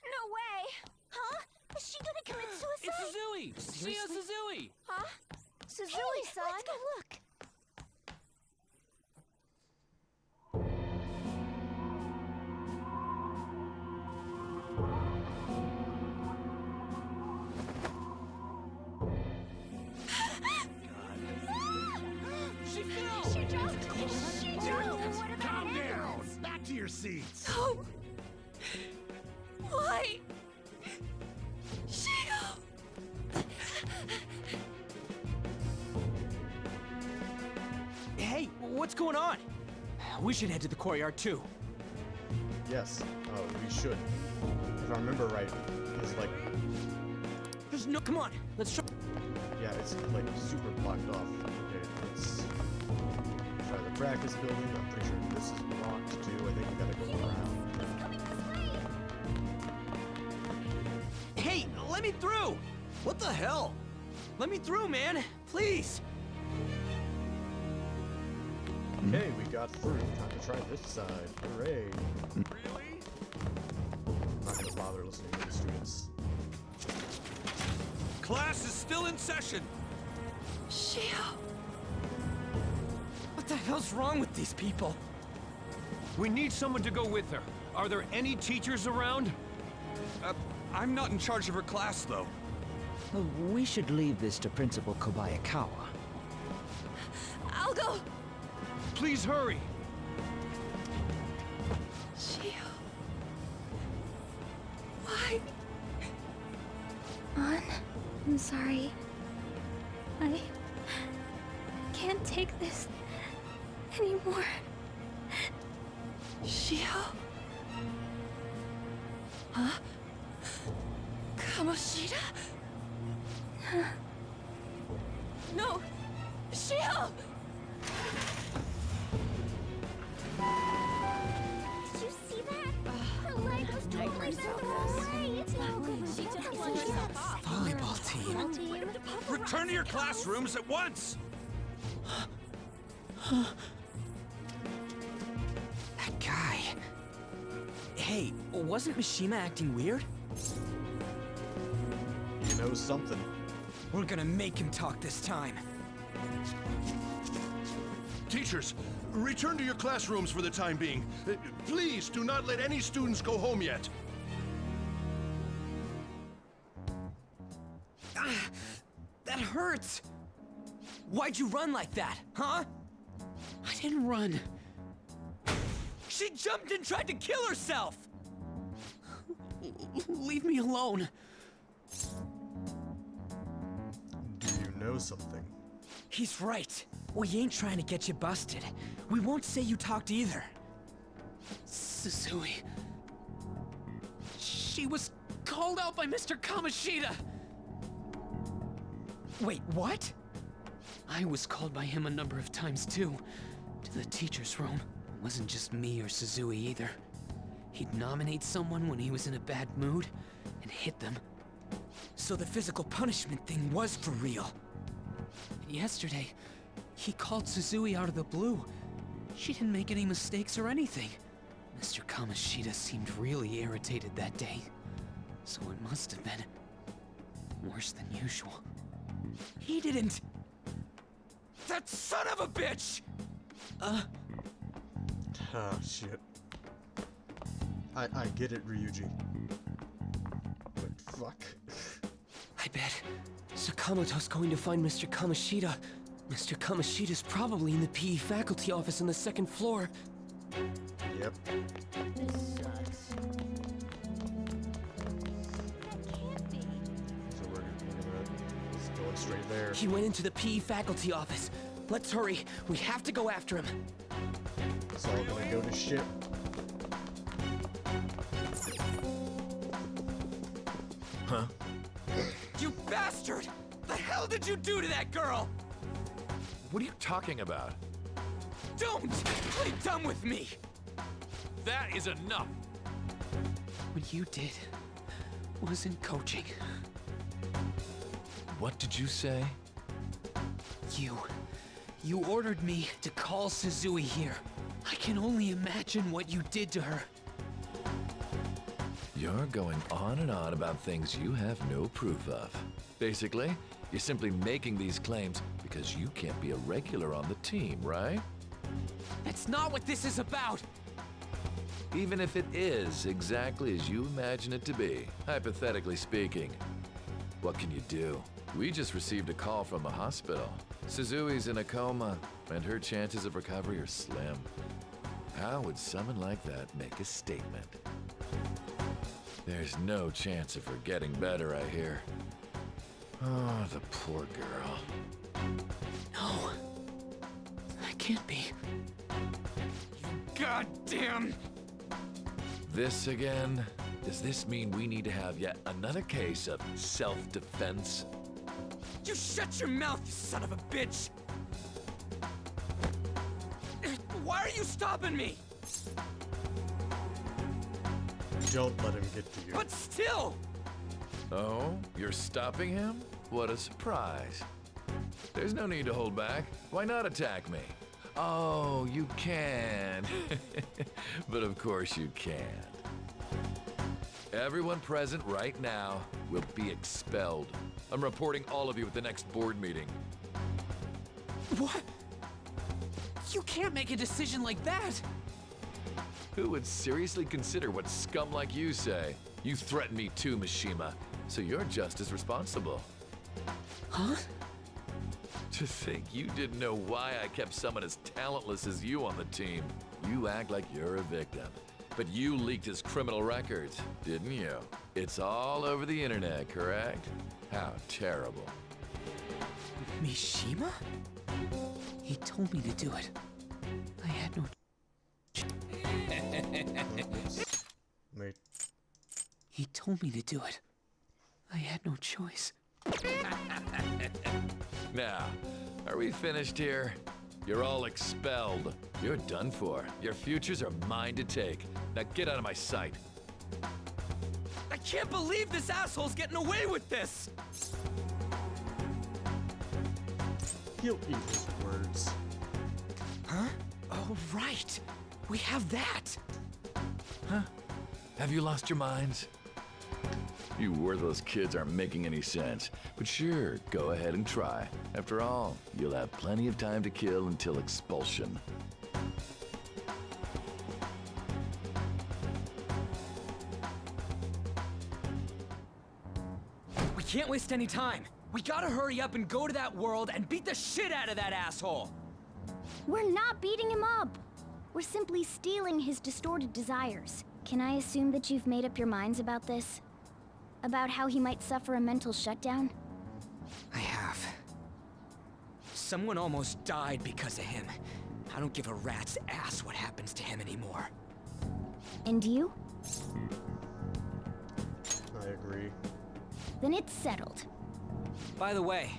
Speaker 13: No way! Huh? Is she gonna commit suicide?
Speaker 11: It's Suzui! Shio Suzui!
Speaker 13: Huh? Suzui-san? Let's go look.
Speaker 8: She fell!
Speaker 13: She jumped! She jumped! What about
Speaker 17: Calm
Speaker 13: it?
Speaker 17: down! Back to your seats!
Speaker 10: Oh! Why? Shio!
Speaker 8: Hey, what's going on? We should head to the courtyard too.
Speaker 1: Yes. We should. If I remember right, he's like
Speaker 8: There's no. Come on, let's try.
Speaker 1: Yeah, it's like super blocked off. Okay, let's try the practice building. I'm pretty sure this is blocked too. I think we gotta go around.
Speaker 8: Hey, let me through! What the hell? Let me through, man! Please!
Speaker 1: Okay, we got through. Time to try this side. Hooray!
Speaker 14: Really?
Speaker 1: I'm not gonna bother listening to the students.
Speaker 14: Class is still in session.
Speaker 8: Shio! What the hell's wrong with these people?
Speaker 14: We need someone to go with her. Are there any teachers around? I'm not in charge of her class, though.
Speaker 9: Well, we should leave this to Principal Kobayakawa.
Speaker 10: I'll go!
Speaker 14: Please hurry!
Speaker 10: Shio. Why?
Speaker 3: On. I'm sorry. I can't take this anymore.
Speaker 10: Shio? Huh? Kamoshida? No! Shio!
Speaker 13: Did you see that? The Lego's totally sent them away. It's not good.
Speaker 10: She just let herself off.
Speaker 8: Volleyball team.
Speaker 14: Return to your classrooms at once!
Speaker 8: That guy. Hey, wasn't Mishima acting weird?
Speaker 1: You know something.
Speaker 8: We're gonna make him talk this time.
Speaker 7: Teachers, return to your classrooms for the time being. Please do not let any students go home yet.
Speaker 8: That hurts! Why'd you run like that, huh?
Speaker 11: I didn't run.
Speaker 8: She jumped and tried to kill herself!
Speaker 11: Leave me alone.
Speaker 1: Do you know something?
Speaker 8: He's right. We ain't trying to get you busted. We won't say you talked either.
Speaker 11: Susui. She was called out by Mr. Kamoshida.
Speaker 8: Wait, what?
Speaker 11: I was called by him a number of times too. To the teacher's room. It wasn't just me or Suzui either. He'd nominate someone when he was in a bad mood and hit them.
Speaker 8: So the physical punishment thing was for real.
Speaker 11: And yesterday, he called Suzui out of the blue. She didn't make any mistakes or anything. Mr. Kamoshida seemed really irritated that day. So it must have been worse than usual.
Speaker 8: He didn't... That son of a bitch!
Speaker 1: Ah, shit. I get it, Ryuji. But fuck.
Speaker 8: I bet Sakamoto's going to find Mr. Kamoshida. Mr. Kamoshida's probably in the PE faculty office on the second floor.
Speaker 1: Yep.
Speaker 4: This sucks.
Speaker 1: So we're just going straight there.
Speaker 8: He went into the PE faculty office. Let's hurry. We have to go after him.
Speaker 1: It's all gonna go to shit.
Speaker 8: Huh? You bastard! The hell did you do to that girl?
Speaker 6: What are you talking about?
Speaker 8: Don't play dumb with me!
Speaker 6: That is enough!
Speaker 11: What you did wasn't coaching.
Speaker 6: What did you say?
Speaker 11: You ordered me to call Suzui here. I can only imagine what you did to her.
Speaker 6: You're going on and on about things you have no proof of. Basically, you're simply making these claims because you can't be a regular on the team, right?
Speaker 8: That's not what this is about!
Speaker 6: Even if it is exactly as you imagine it to be, hypothetically speaking, what can you do? We just received a call from the hospital. Suzui's in a coma, and her chances of recovery are slim. How would someone like that make a statement? There's no chance of her getting better, I hear. Oh, the poor girl.
Speaker 11: No. That can't be.
Speaker 8: Goddamn!
Speaker 6: This again? Does this mean we need to have yet another case of self-defense?
Speaker 8: You shut your mouth, you son of a bitch! Why are you stopping me?
Speaker 1: Don't let him get to you.
Speaker 8: But still!
Speaker 6: Oh, you're stopping him? What a surprise. There's no need to hold back. Why not attack me? Oh, you can. But of course you can't. Everyone present right now will be expelled. I'm reporting all of you at the next board meeting.
Speaker 8: What? You can't make a decision like that!
Speaker 6: Who would seriously consider what scum like you say? You threatened me too, Mishima, so you're just as responsible.
Speaker 8: Huh?
Speaker 6: To think you didn't know why I kept someone as talentless as you on the team. You act like you're a victim. But you leaked his criminal records, didn't you? It's all over the internet, correct? How terrible.
Speaker 11: Mishima? He told me to do it. I had no...
Speaker 1: Wait.
Speaker 11: He told me to do it. I had no choice.
Speaker 6: Now, are we finished here? You're all expelled. You're done for. Your futures are mine to take. Now get out of my sight.
Speaker 8: I can't believe this asshole's getting away with this!
Speaker 1: He'll eat his words.
Speaker 8: Huh? Oh, right. We have that.
Speaker 6: Huh? Have you lost your minds? You worthless kids aren't making any sense. But sure, go ahead and try. After all, you'll have plenty of time to kill until expulsion.
Speaker 8: We can't waste any time. We gotta hurry up and go to that world and beat the shit out of that asshole.
Speaker 13: We're not beating him up. We're simply stealing his distorted desires. Can I assume that you've made up your minds about this? About how he might suffer a mental shutdown?
Speaker 8: I have. Someone almost died because of him. I don't give a rat's ass what happens to him anymore.
Speaker 13: And you?
Speaker 1: I agree.
Speaker 13: Then it's settled.
Speaker 8: By the way,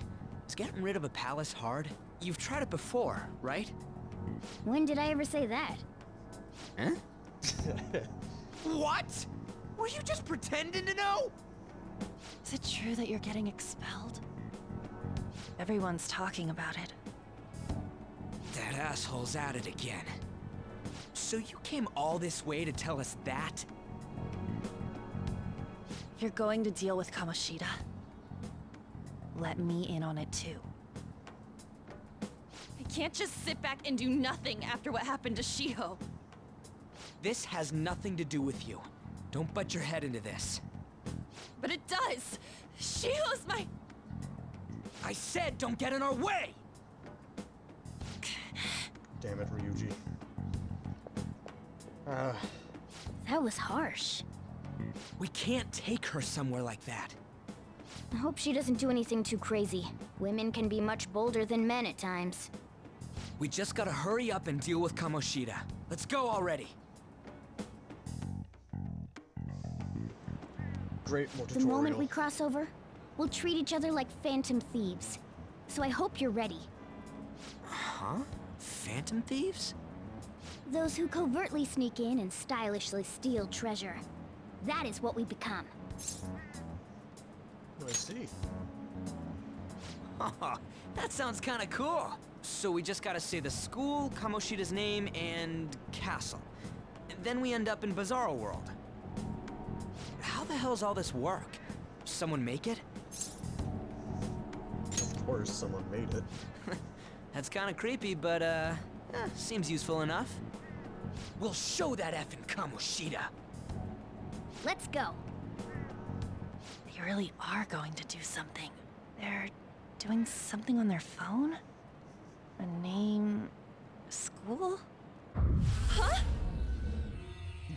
Speaker 8: is getting rid of a palace hard? You've tried it before, right?
Speaker 13: When did I ever say that?
Speaker 8: Huh? What? Were you just pretending to know?
Speaker 10: Is it true that you're getting expelled? Everyone's talking about it.
Speaker 8: That asshole's at it again. So you came all this way to tell us that?
Speaker 10: You're going to deal with Kamoshida. Let me in on it too. I can't just sit back and do nothing after what happened to Shiho.
Speaker 8: This has nothing to do with you. Don't butt your head into this.
Speaker 10: But it does! Shiho's my...
Speaker 8: I said don't get in our way!
Speaker 1: Damn it, Ryuji.
Speaker 13: That was harsh.
Speaker 8: We can't take her somewhere like that.
Speaker 13: I hope she doesn't do anything too crazy. Women can be much bolder than men at times.
Speaker 8: We just gotta hurry up and deal with Kamoshida. Let's go already.
Speaker 1: Great more
Speaker 13: The
Speaker 1: tutorial.
Speaker 13: moment we cross over, we'll treat each other like phantom thieves. So I hope you're ready.
Speaker 8: Huh? Phantom thieves?
Speaker 13: Those who covertly sneak in and stylishly steal treasure. That is what we become.
Speaker 1: I see.
Speaker 8: That sounds kinda cool. So we just gotta say the school, Kamoshida's name, and castle. And then we end up in Bizarro World. How the hell's all this work? Someone make it?
Speaker 1: Of course, someone made it.
Speaker 8: That's kinda creepy, but seems useful enough. We'll show that effing Kamoshida.
Speaker 13: Let's go.
Speaker 10: They really are going to do something. They're doing something on their phone? A name... school? Huh?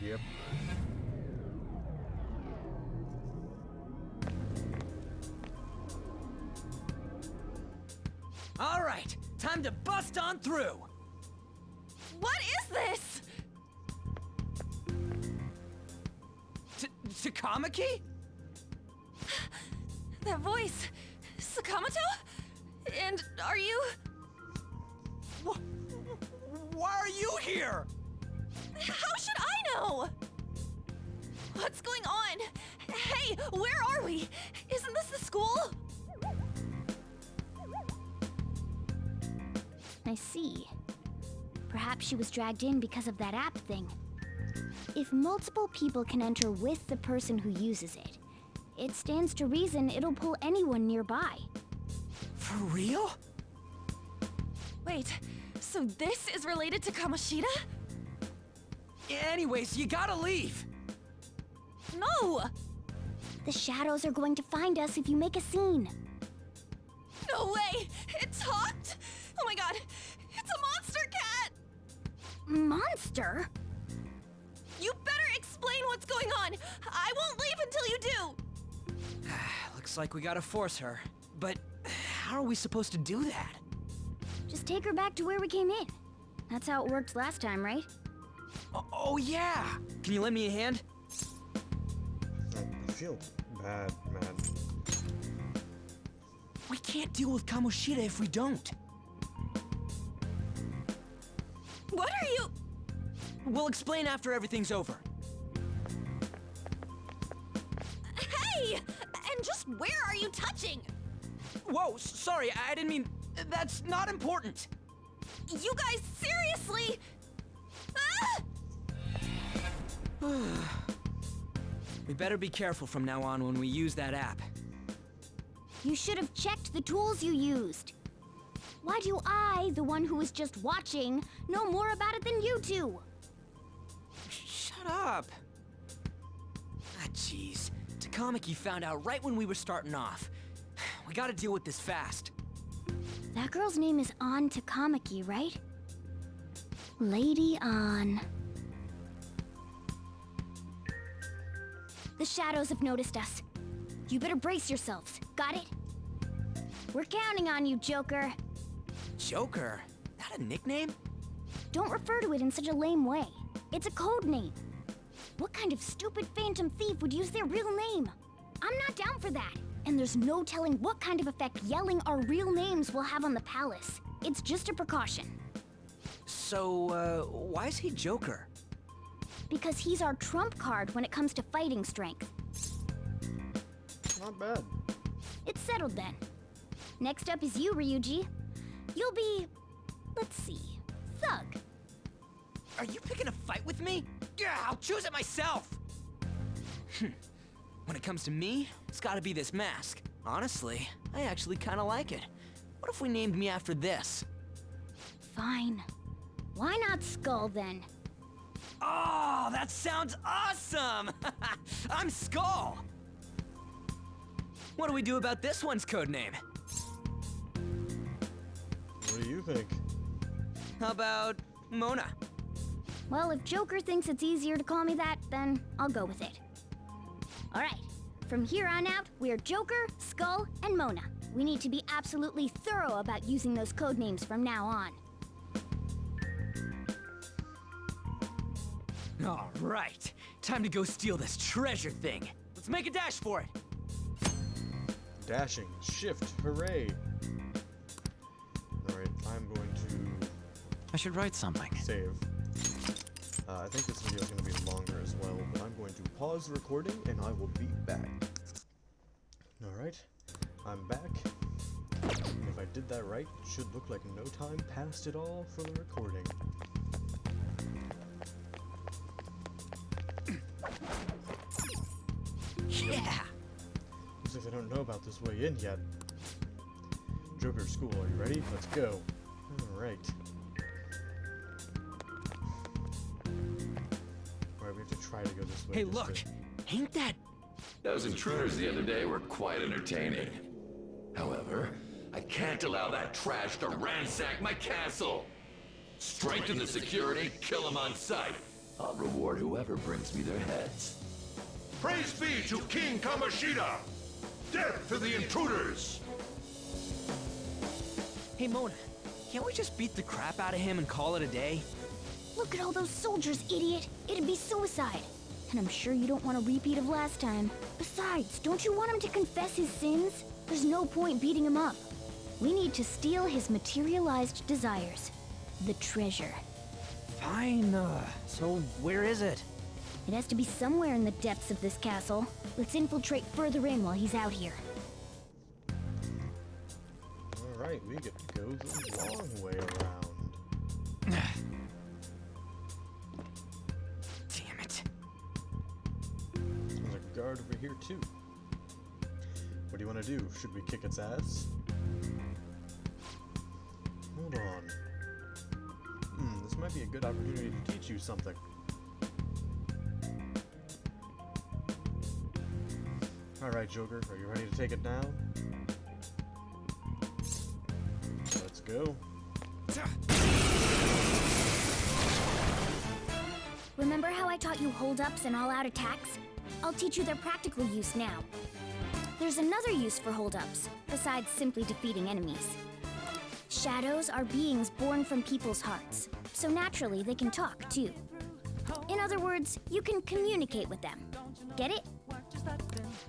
Speaker 1: Yep.
Speaker 8: All right, time to bust on through.
Speaker 10: What is this?
Speaker 8: Takamaki?
Speaker 10: That voice. Sakamoto? And are you...
Speaker 8: Why are you here?
Speaker 10: How should I know? What's going on? Hey, where are we? Isn't this the school?
Speaker 13: I see. Perhaps she was dragged in because of that app thing. If multiple people can enter with the person who uses it, it stands to reason it'll pull anyone nearby.
Speaker 8: For real?
Speaker 10: Wait, so this is related to Kamoshida?
Speaker 8: Anyways, you gotta leave.
Speaker 10: No!
Speaker 13: The shadows are going to find us if you make a scene.
Speaker 10: No way! It talked? Oh my god, it's a monster cat!
Speaker 13: Monster?
Speaker 10: You better explain what's going on! I won't leave until you do!
Speaker 8: Looks like we gotta force her. But how are we supposed to do that?
Speaker 13: Just take her back to where we came in. That's how it worked last time, right?
Speaker 8: Oh yeah! Can you lend me a hand?
Speaker 1: I feel bad, man.
Speaker 8: We can't deal with Kamoshida if we don't.
Speaker 10: What are you...
Speaker 8: We'll explain after everything's over.
Speaker 10: Hey! And just where are you touching?
Speaker 8: Whoa, sorry, I didn't mean... That's not important.
Speaker 10: You guys, seriously? Ah!
Speaker 8: We better be careful from now on when we use that app.
Speaker 13: You should have checked the tools you used. Why do I, the one who was just watching, know more about it than you two?
Speaker 8: Shut up. Ah, jeez. Takamaki found out right when we were starting off. We gotta deal with this fast.
Speaker 13: That girl's name is An Takamaki, right? Lady An. The shadows have noticed us. You better brace yourselves. Got it? We're counting on you, Joker.
Speaker 8: Joker? That a nickname?
Speaker 13: Don't refer to it in such a lame way. It's a code name. What kind of stupid phantom thief would use their real name? I'm not down for that. And there's no telling what kind of effect yelling our real names will have on the palace. It's just a precaution.
Speaker 8: So, why is he Joker?
Speaker 13: Because he's our trump card when it comes to fighting strength.
Speaker 1: Not bad.
Speaker 13: It's settled then. Next up is you, Ryuji. You'll be... let's see... Thug.
Speaker 8: Are you picking a fight with me? Yeah, I'll choose it myself! When it comes to me, it's gotta be this mask. Honestly, I actually kinda like it. What if we named me after this?
Speaker 13: Fine. Why not Skull, then?
Speaker 8: Oh, that sounds awesome! I'm Skull! What do we do about this one's codename?
Speaker 1: What do you think?
Speaker 8: How about Mona?
Speaker 13: Well, if Joker thinks it's easier to call me that, then I'll go with it. Alright, from here on out, we're Joker, Skull, and Mona. We need to be absolutely thorough about using those codenames from now on.
Speaker 8: Alright, time to go steal this treasure thing. Let's make a dash for it.
Speaker 1: Dashing, shift, hooray. Alright, I'm going to...
Speaker 11: I should write something.
Speaker 1: Save. I think this video is going to be longer as well, but I'm going to pause the recording and I will be back. Alright, I'm back. And if I did that right, it should look like no time passed at all for the recording.
Speaker 8: Yeah!
Speaker 1: Looks like they don't know about this way in yet. Joker School, are you ready? Let's go. Alright. Alright, we have to try to go this way.
Speaker 8: Hey, look! Ain't that...
Speaker 6: Those intruders the other day were quite entertaining. However, I can't allow that trash to ransack my castle! Strengthen the security, kill them on sight. I'll reward whoever brings me their heads.
Speaker 7: Praise be to King Kamoshida! Death to the intruders!
Speaker 8: Hey, Mona, can't we just beat the crap out of him and call it a day?
Speaker 13: Look at all those soldiers, idiot! It'd be suicide. And I'm sure you don't want a repeat of last time. Besides, don't you want him to confess his sins? There's no point beating him up. We need to steal his materialized desires. The treasure.
Speaker 8: Fine, so where is it?
Speaker 13: It has to be somewhere in the depths of this castle. Let's infiltrate further in while he's out here.
Speaker 1: Alright, we get to go the long way around.
Speaker 8: Damn it.
Speaker 1: There's a guard over here too. What do you want to do? Should we kick its ass? Hold on. This might be a good opportunity to teach you something. Alright, Joker, are you ready to take it down? Let's go.
Speaker 13: Remember how I taught you hold-ups and all-out attacks? I'll teach you their practical use now. There's another use for hold-ups, besides simply defeating enemies. Shadows are beings born from people's hearts, so naturally they can talk, too. In other words, you can communicate with them. Get it?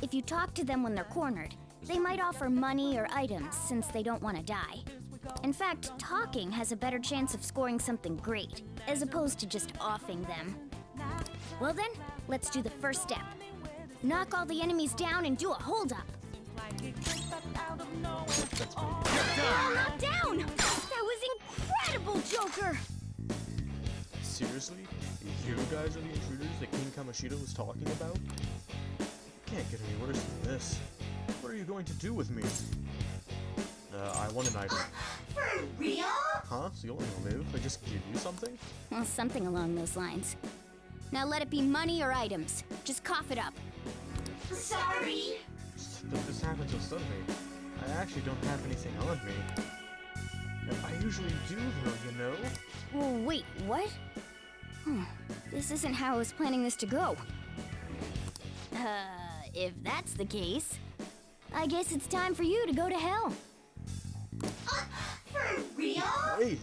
Speaker 13: If you talk to them when they're cornered, they might offer money or items since they don't want to die. In fact, talking has a better chance of scoring something great, as opposed to just offing them. Well then, let's do the first step. Knock all the enemies down and do a hold-up. Knocked down! That was incredible, Joker!
Speaker 1: Seriously? You guys are the intruders that King Kamoshida was talking about? Can't get any worse than this. What are you going to do with me? I want an item.
Speaker 13: For real?
Speaker 1: Huh? So you'll only live if I just give you something?
Speaker 13: Well, something along those lines. Now let it be money or items. Just cough it up. Sorry.
Speaker 1: This happened so suddenly. I actually don't have anything on me. I usually do, though, you know?
Speaker 13: Well, wait, what? This isn't how I was planning this to go. If that's the case, I guess it's time for you to go to hell. For real?
Speaker 1: Wait!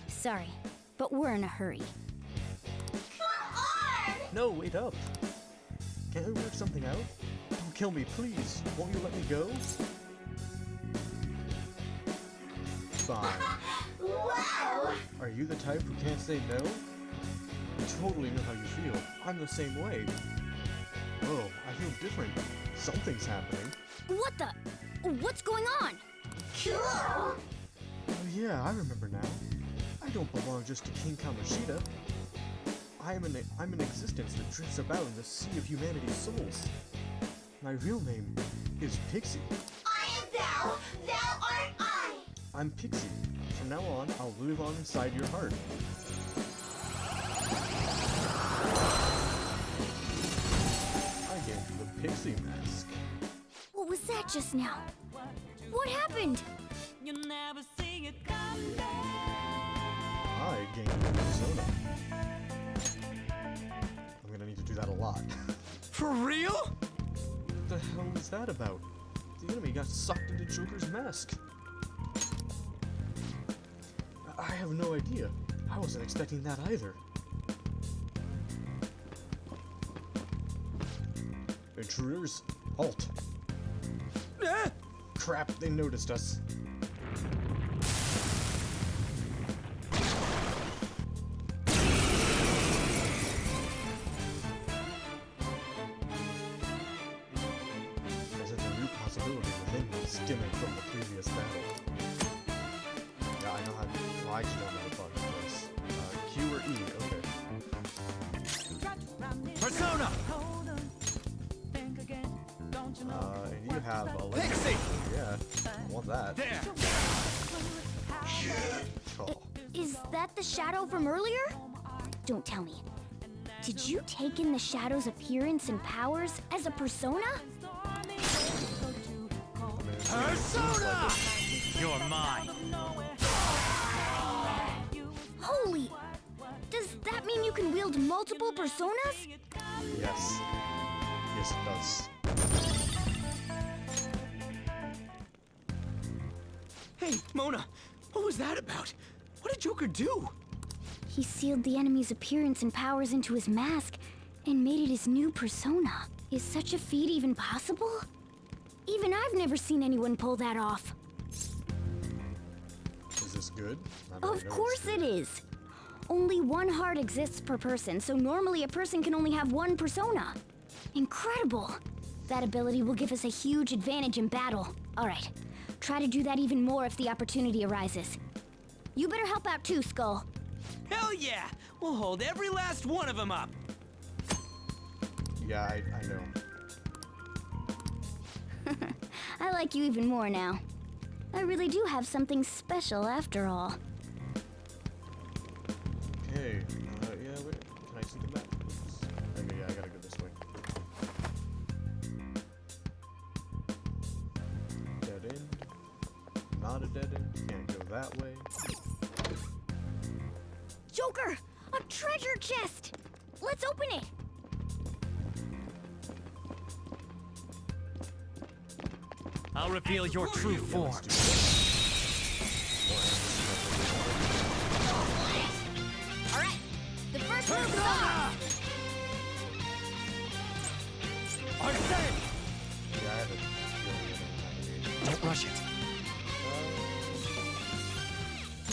Speaker 13: Sorry, but we're in a hurry.
Speaker 1: Come on! No, wait up. Can't we work something out? Don't kill me, please. Won't you let me go? Fine.
Speaker 13: Wow!
Speaker 1: Are you the type who can't say no? I totally know how you feel. I'm the same way. Oh, I feel different. Something's happening.
Speaker 13: What the? What's going on? Cool!
Speaker 1: Oh yeah, I remember now. I don't belong just to King Kamoshida. I'm an existence that drifts about in the sea of humanity's souls. My real name is Pixie.
Speaker 13: I am thou, thou art I!
Speaker 1: I'm Pixie. From now on, I'll live on inside your heart. I gave you the Pixie mask.
Speaker 13: What was that just now? What happened?
Speaker 1: I gained a persona. I'm gonna need to do that a lot.
Speaker 8: For real?
Speaker 1: What the hell was that about? The enemy got sucked into Joker's mask. I have no idea. I wasn't expecting that either. Intruders, halt. Crap, they noticed us. There's a new possibility within me stemming from the previous battle. Yeah, I know how to. Well, I actually don't know the button for this. Q or E, okay.
Speaker 8: Persona!
Speaker 1: And you have a
Speaker 8: Pixie!
Speaker 1: Yeah, I want that.
Speaker 8: There!
Speaker 1: Oh.
Speaker 13: Is that the shadow from earlier? Don't tell me. Did you take in the shadow's appearance and powers as a persona?
Speaker 8: Persona! You're mine.
Speaker 13: Holy! Does that mean you can wield multiple personas?
Speaker 1: Yes. Yes, it does.
Speaker 9: Hey, Mona, what was that about? What did Joker do?
Speaker 13: He sealed the enemy's appearance and powers into his mask, and made it his new persona. Is such a feat even possible? Even I've never seen anyone pull that off.
Speaker 1: Is this good? I don't
Speaker 13: Of
Speaker 1: know
Speaker 13: course
Speaker 1: it's
Speaker 13: it is. Only one heart exists per person, so normally a person can only have one persona. Incredible! That ability will give us a huge advantage in battle. Alright, try to do that even more if the opportunity arises. You better help out too, Skull.
Speaker 8: Hell yeah! We'll hold every last one of them up.
Speaker 1: Yeah, I know.
Speaker 13: I like you even more now. I really do have something special after all.
Speaker 1: Okay, yeah, wait. Can I see the map, please? Okay, yeah, I gotta go this way. Dead end. Not a dead end. Can't go that way.
Speaker 13: Joker! A treasure chest! Let's open it!
Speaker 8: I'll reveal your true form.
Speaker 13: Alright, the first move is off!
Speaker 8: Arsene!
Speaker 1: Yeah, I have it.
Speaker 8: Don't rush it.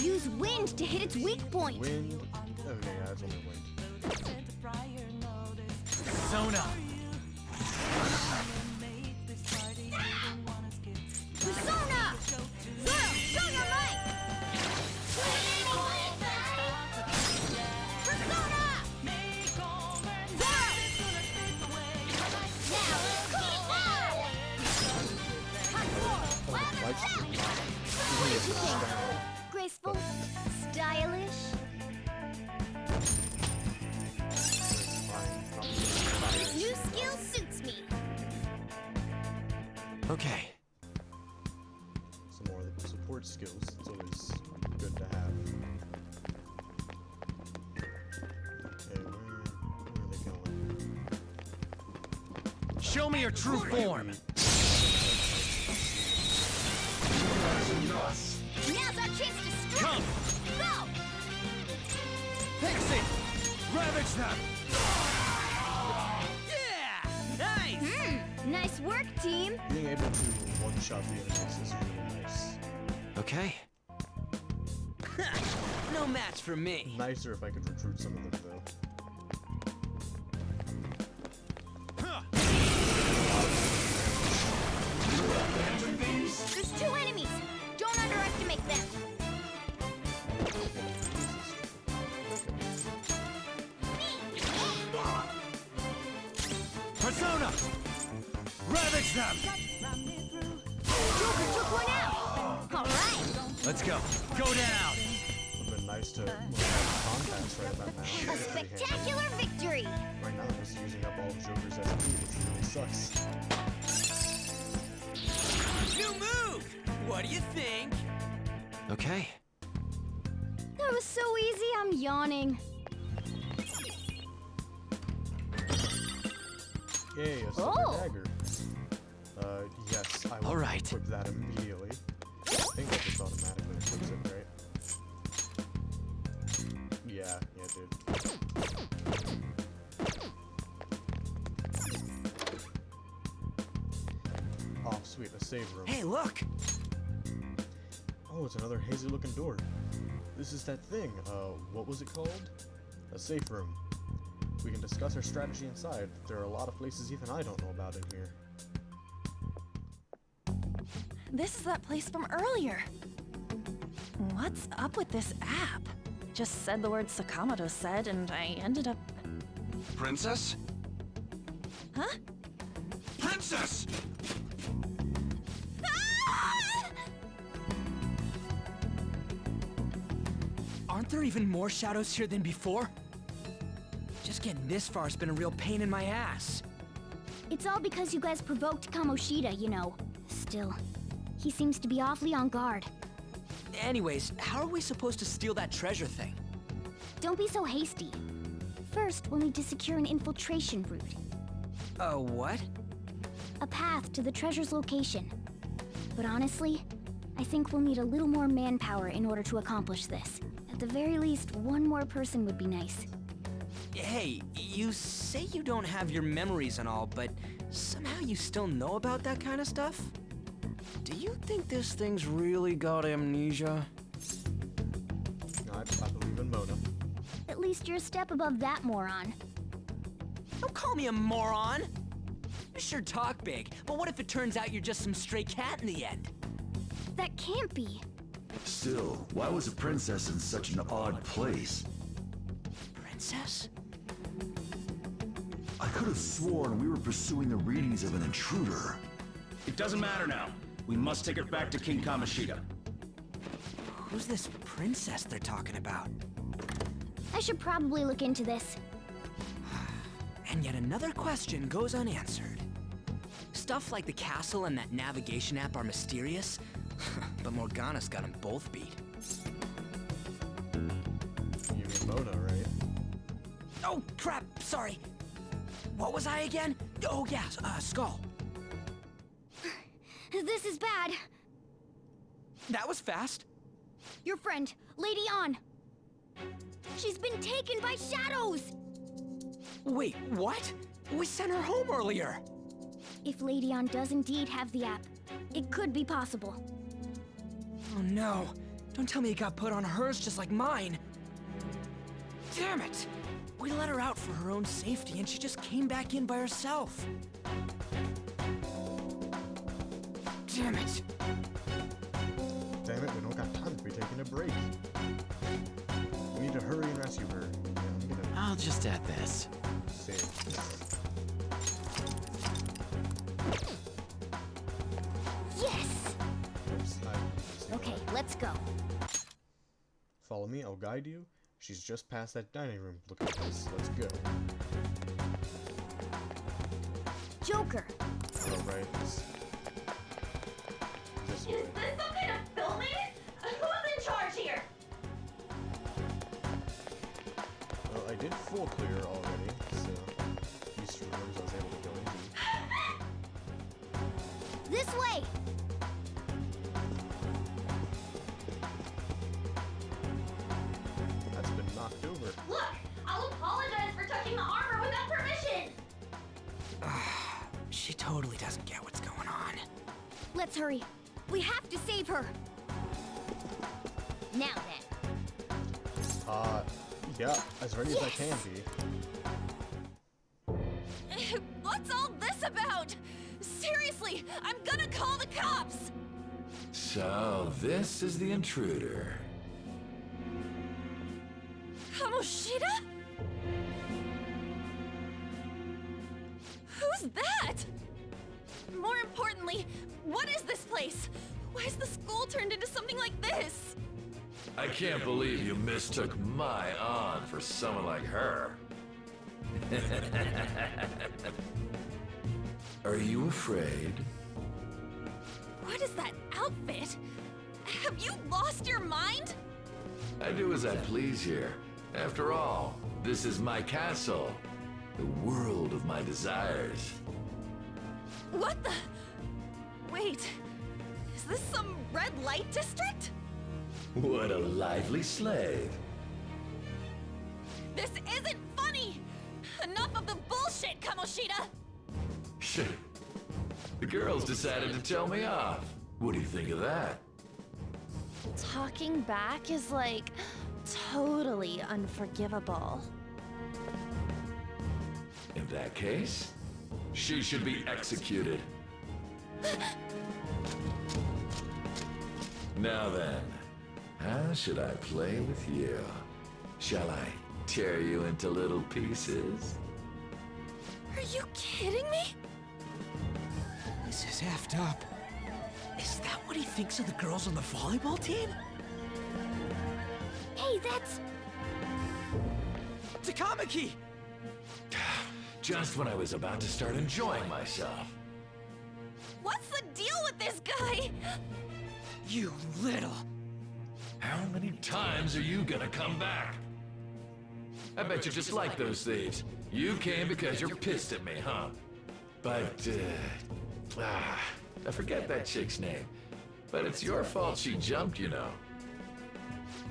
Speaker 13: Use wind to hit its weak point.
Speaker 1: Wind. Okay, yeah, that's only wind.
Speaker 8: Persona!
Speaker 13: Persona! Zoro, show your might! Persona! Zoro! Now, cool now! Hot four, wild and fast! What did you think? Graceful? Stylish? This new skill suits me.
Speaker 8: Okay.
Speaker 1: Some more of the support skills. It's always good to have. Okay, where are they going?
Speaker 8: Show me your true form.
Speaker 13: Now's our chance to strike!
Speaker 8: Come!
Speaker 13: Go!
Speaker 8: Pixie! Ravage them! Yeah! Nice!
Speaker 13: Nice work, team!
Speaker 1: Being able to one-shot the enemies is really nice.
Speaker 8: Okay. No match for me.
Speaker 1: Nicer if I could recruit some of them, though.
Speaker 13: There's two enemies! Don't underestimate them!
Speaker 8: Persona! Ravage them!
Speaker 13: Joker took one out! Alright!
Speaker 8: Let's go. Go down!
Speaker 1: Would've been nice to have contacts right about now.
Speaker 13: A spectacular victory!
Speaker 1: Right now, I'm just using up all of Joker's SP, which really sucks.
Speaker 8: New move! What do you think? Okay.
Speaker 13: That was so easy, I'm yawning.
Speaker 1: Yay, a silver dagger. Yes, I will equip that immediately. I think that just automatically equips it, right? Yeah, dude. Oh, sweet, a save room.
Speaker 8: Hey, look!
Speaker 1: Oh, it's another hazy-looking door. This is that thing. What was it called? A safe room. We can discuss our strategy inside. There are a lot of places even I don't know about in here.
Speaker 10: This is that place from earlier. What's up with this app? Just said the word Sakamoto said, and I ended up...
Speaker 14: Princess?
Speaker 10: Huh?
Speaker 14: Princess!
Speaker 8: Aren't there even more shadows here than before? Just getting this far has been a real pain in my ass.
Speaker 13: It's all because you guys provoked Kamoshida, you know. Still, he seems to be awfully on guard.
Speaker 8: Anyways, how are we supposed to steal that treasure thing?
Speaker 13: Don't be so hasty. First, we'll need to secure an infiltration route.
Speaker 8: A what?
Speaker 13: A path to the treasure's location. But honestly, I think we'll need a little more manpower in order to accomplish this. At the very least, one more person would be nice.
Speaker 8: Hey, you say you don't have your memories and all, but somehow you still know about that kind of stuff? Do you think this thing's really got amnesia?
Speaker 1: I believe in Mona.
Speaker 13: At least you're a step above that moron.
Speaker 8: Don't call me a moron! You sure talk big, but what if it turns out you're just some stray cat in the end?
Speaker 13: That can't be.
Speaker 18: Still, why was a princess in such an odd place?
Speaker 8: Princess?
Speaker 18: I could have sworn we were pursuing the readings of an intruder.
Speaker 9: It doesn't matter now. We must take her back to King Kamoshida.
Speaker 8: Who's this princess they're talking about?
Speaker 13: I should probably look into this.
Speaker 8: And yet another question goes unanswered. Stuff like the castle and that navigation app are mysterious, but Morgana's got them both beat.
Speaker 1: You mean Mona, right?
Speaker 8: Oh, crap, sorry. What was I again? Oh, yeah, Skull.
Speaker 13: This is bad.
Speaker 8: That was fast.
Speaker 13: Your friend, Lady An. She's been taken by shadows!
Speaker 8: Wait, what? We sent her home earlier.
Speaker 13: If Lady An does indeed have the app, it could be possible.
Speaker 8: Oh no. Don't tell me it got put on hers just like mine. Damn it! We let her out for her own safety and she just came back in by herself. Damn it!
Speaker 1: Damn it, we don't got time to be taking a break. We need to hurry and rescue her. Yeah, I'm gonna
Speaker 11: I'll just add this.
Speaker 1: save.
Speaker 13: Yes!
Speaker 1: Oops,
Speaker 13: Okay, let's go.
Speaker 1: Follow me, I'll guide you. She's just past that dining room. Look at this. Let's go.
Speaker 13: Joker!
Speaker 1: Alright. This way.
Speaker 10: Is this some kind of filming? Who's in charge here?
Speaker 1: Well, I did full clear already, so these two rooms I was able to go into.
Speaker 13: This way!
Speaker 1: That's been knocked over.
Speaker 10: Look, I'll apologize for touching the armor without permission.
Speaker 8: She totally doesn't get what's going on.
Speaker 13: Let's hurry. We have to save her. Now then.
Speaker 1: Yeah, as ready as I can be.
Speaker 10: What's all this about? Seriously, I'm gonna call the cops!
Speaker 6: So, this is the intruder.
Speaker 10: Kamoshida? Who's that? More importantly, what is this place? Why is the school turned into something like this?
Speaker 6: I can't believe you mistook my An for someone like her. Are you afraid?
Speaker 10: What is that outfit? Have you lost your mind?
Speaker 6: I do as I please here. After all, this is my castle. The world of my desires.
Speaker 10: What the? Wait, is this some red light district?
Speaker 6: What a lively slave.
Speaker 10: This isn't funny! Enough of the bullshit, Kamoshida!
Speaker 6: Shit. The girls decided to tell me off. What do you think of that?
Speaker 10: Talking back is like totally unforgivable.
Speaker 6: In that case, she should be executed. Now then, how should I play with you? Shall I tear you into little pieces?
Speaker 10: Are you kidding me?
Speaker 8: This is effed up. Is that what he thinks of the girls on the volleyball team?
Speaker 13: Hey, that's...
Speaker 8: Takamaki!
Speaker 6: Just when I was about to start enjoying myself.
Speaker 10: What's the deal with this guy?
Speaker 8: You little...
Speaker 6: How many times are you gonna come back? I bet you just like those thieves. You came because you're pissed at me, huh? But, I forget that chick's name. But it's your fault she jumped, you know.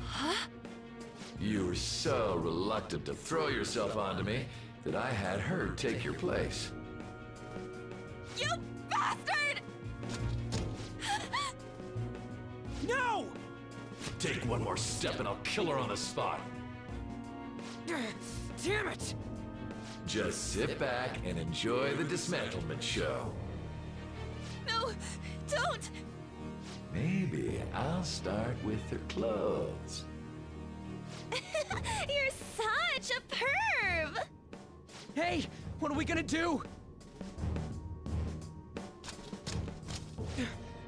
Speaker 10: Huh?
Speaker 6: You were so reluctant to throw yourself onto me that I had her take your place.
Speaker 10: You bastard!
Speaker 6: No! Take one more step and I'll kill her on the spot.
Speaker 10: Damn it!
Speaker 6: Just sit back and enjoy the dismantlement show.
Speaker 10: No, don't!
Speaker 6: Maybe I'll start with her clothes.
Speaker 10: You're such a perv!
Speaker 8: Hey, what are we gonna do?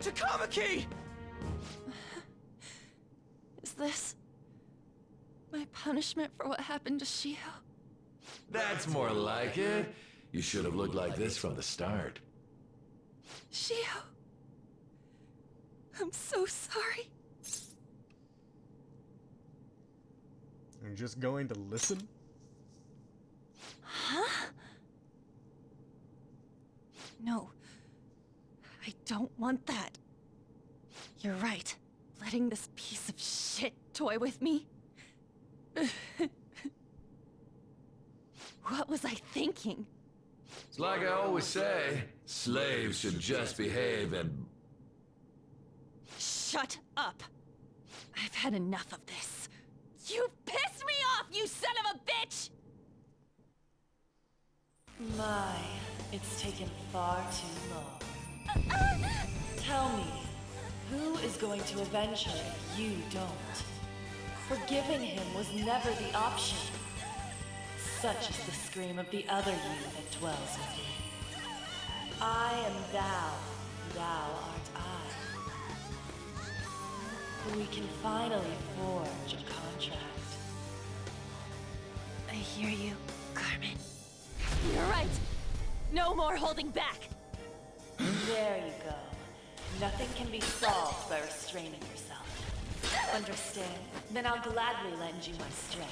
Speaker 8: Takamaki!
Speaker 10: Is this my punishment for what happened to Shiho?
Speaker 6: That's more like it. You should have looked like this from the start.
Speaker 10: Shiho, I'm so sorry.
Speaker 1: You're just going to listen?
Speaker 10: Huh? No, I don't want that. You're right. Letting this piece of shit toy with me? What was I thinking?
Speaker 6: It's like I always say, slaves should just behave and...
Speaker 10: Shut up! I've had enough of this. You pissed me off, you son of a bitch!
Speaker 19: My, it's taken far too long. Tell me, who is going to avenge her if you don't? Forgiving him was never the option. Such is the scream of the other you that dwells with me. I am thou, thou art I. We can finally forge a contract.
Speaker 10: I hear you, Carmen. You're right. No more holding back.
Speaker 19: There you go. Nothing can be solved by restraining yourself. Understand? Then I'll gladly lend you my strength.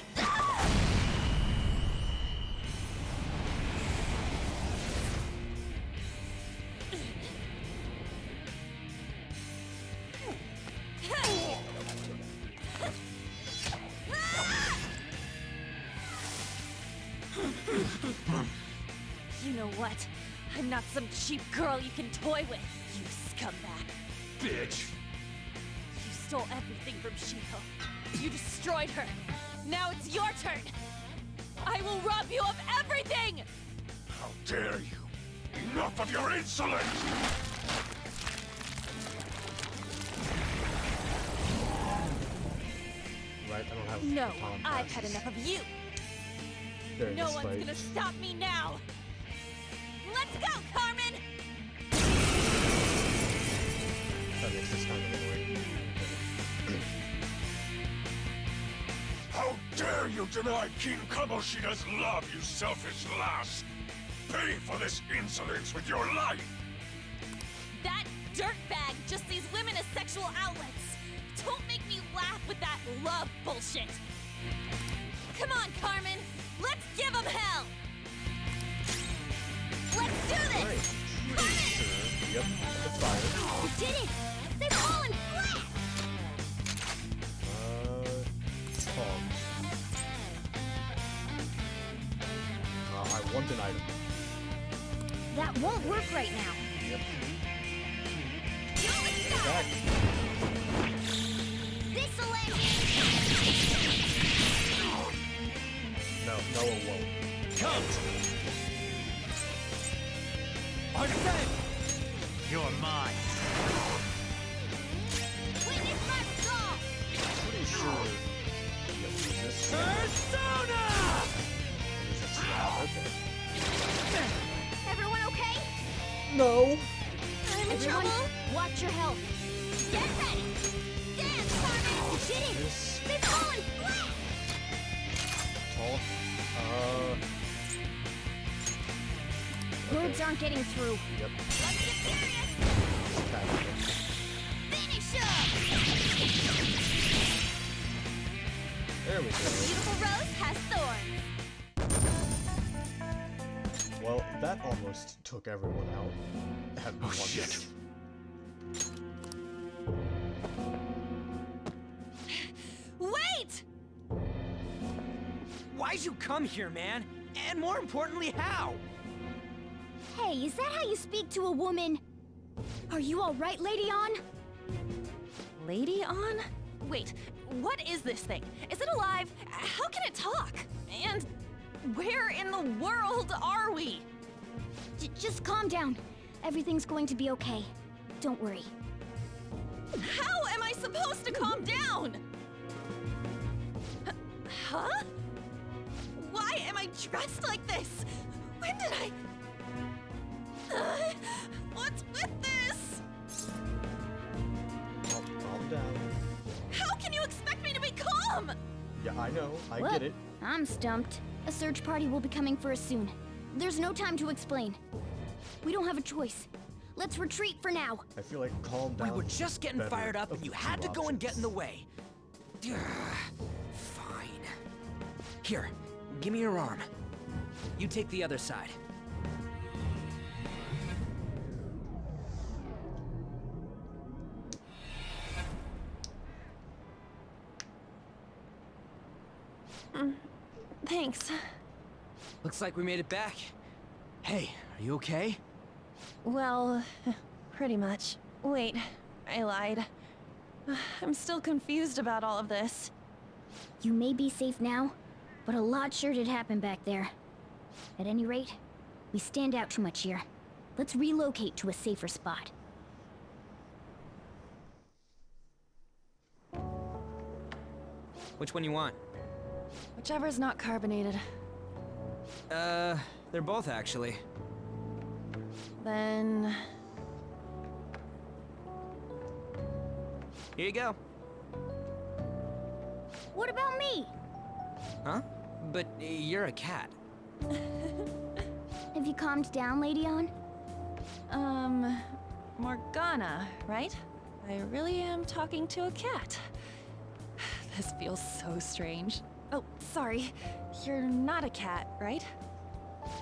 Speaker 10: You know what? I'm not some cheap girl you can toy with, you scumbag.
Speaker 6: Bitch!
Speaker 10: You stole everything from Shiho. You destroyed her. Now it's your turn. I will rob you of everything!
Speaker 2: How dare you! Enough of your insolence!
Speaker 1: Right, I don't have
Speaker 10: No,
Speaker 1: baton
Speaker 10: I've had
Speaker 1: passes.
Speaker 10: enough of you.
Speaker 1: During
Speaker 10: No
Speaker 1: this
Speaker 10: one's
Speaker 1: fight.
Speaker 10: gonna stop me now. Let's go, Carmen!
Speaker 1: That makes this kind of annoying.
Speaker 2: How dare you deny King Kamoshida's love, you selfish lass! Pay for this insolence with your life!
Speaker 10: That dirtbag just sees women as sexual outlets. Don't make me laugh with that love bullshit. Come on, Carmen. Let's give them hell. Let's do this. Carmen!
Speaker 1: Yep, it's fire.
Speaker 13: You did it! They've fallen flat!
Speaker 1: Tom. I want an item.
Speaker 13: That won't work right now.
Speaker 1: Yep.
Speaker 13: Go
Speaker 1: Back.
Speaker 13: This'll end
Speaker 1: No, it won't.
Speaker 14: Come! Our friend! You're mine.
Speaker 13: Witness my resolve!
Speaker 1: Pretty sure. Yep, resist.
Speaker 14: Persona!
Speaker 1: Resist. Okay.
Speaker 13: Everyone okay?
Speaker 1: No.
Speaker 10: I'm in
Speaker 13: Everyone,
Speaker 10: trouble.
Speaker 13: watch your health. Get ready! Dance, Carmen! You did it!
Speaker 1: This
Speaker 13: They've fallen flat!
Speaker 1: tall.
Speaker 13: Birds aren't getting through.
Speaker 1: Yep.
Speaker 13: Let's get serious!
Speaker 1: Attack again.
Speaker 13: Finish him!
Speaker 1: There we
Speaker 10: The
Speaker 1: go.
Speaker 10: beautiful rose has thorns.
Speaker 1: Well, that almost took everyone out. At once.
Speaker 6: Shit.
Speaker 10: Wait!
Speaker 8: Why'd you come here, man? And more importantly, how?
Speaker 13: Hey, is that how you speak to a woman? Are you alright, Lady On?
Speaker 10: Lady On? Wait, what is this thing? Is it alive? How can it talk? And where in the world are we?
Speaker 13: Just calm down. Everything's going to be okay. Don't worry.
Speaker 10: How am I supposed to calm down? Huh? Why am I dressed like this? When did I... what's with this?
Speaker 1: Calm down.
Speaker 10: How can you expect me to be calm?
Speaker 1: Yeah, I know. I
Speaker 13: What?
Speaker 1: get it.
Speaker 13: I'm stumped. A search party will be coming for us soon. There's no time to explain. We don't have a choice. Let's retreat for now.
Speaker 1: I feel like calm down.
Speaker 8: We were just getting
Speaker 1: better
Speaker 8: fired up
Speaker 1: of
Speaker 8: and you
Speaker 1: the
Speaker 8: had to
Speaker 1: two
Speaker 8: go and get in
Speaker 1: options.
Speaker 8: the way. Fine. Here, give me your arm. You take the other side.
Speaker 10: Thanks.
Speaker 8: Looks like we made it back. Hey, are you okay?
Speaker 10: Well, pretty much. Wait, I lied. I'm still confused about all of this.
Speaker 13: You may be safe now, but a lot sure did happen back there. At any rate, we stand out too much here. Let's relocate to a safer spot.
Speaker 8: Which one you want?
Speaker 10: Whichever's not carbonated.
Speaker 8: They're both actually.
Speaker 10: Then...
Speaker 8: Here you go.
Speaker 13: What about me?
Speaker 8: Huh? But you're a cat.
Speaker 13: Have you calmed down, Lady On?
Speaker 10: Morgana, right? I really am talking to a cat. This feels so strange. Oh, sorry. You're not a cat, right?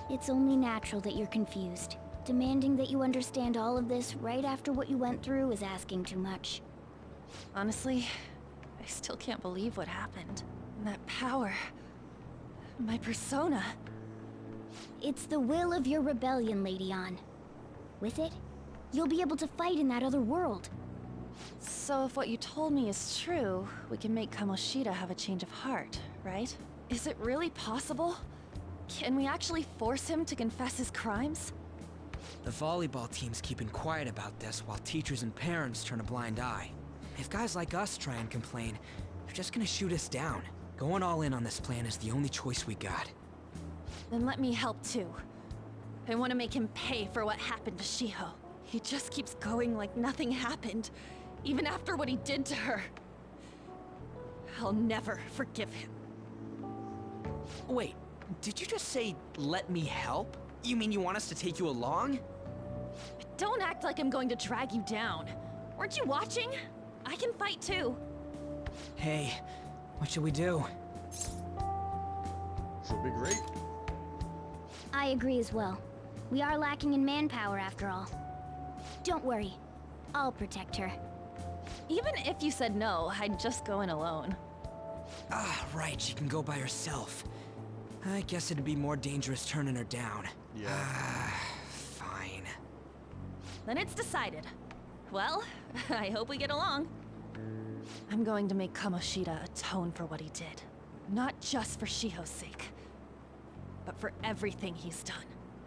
Speaker 13: It's only natural that you're confused. Demanding that you understand all of this right after what you went through is asking too much.
Speaker 10: Honestly, I still can't believe what happened. And that power. My persona.
Speaker 13: It's the will of your rebellion, Lady On. With it, you'll be able to fight in that other world.
Speaker 10: So if what you told me is true, we can make Kamoshida have a change of heart, right? Is it really possible? Can we actually force him to confess his crimes?
Speaker 8: The volleyball team's keeping quiet about this while teachers and parents turn a blind eye. If guys like us try and complain, they're just gonna shoot us down. Going all in on this plan is the only choice we got.
Speaker 10: Then let me help too. I want to make him pay for what happened to Shiho. He just keeps going like nothing happened, even after what he did to her. I'll never forgive him.
Speaker 8: Wait, did you just say, let me help? You mean you want us to take you along?
Speaker 10: Don't act like I'm going to drag you down. Weren't you watching? I can fight too.
Speaker 8: Hey, what should we do?
Speaker 1: Should be great.
Speaker 13: I agree as well. We are lacking in manpower after all. Don't worry. I'll protect her.
Speaker 10: Even if you said no, I'd just go in alone.
Speaker 8: Ah, right, she can go by herself. I guess it'd be more dangerous turning her down.
Speaker 1: Yeah.
Speaker 8: Fine.
Speaker 10: Then it's decided. Well, I hope we get along. I'm going to make Kamoshida atone for what he did. Not just for Shiho's sake, but for everything he's done.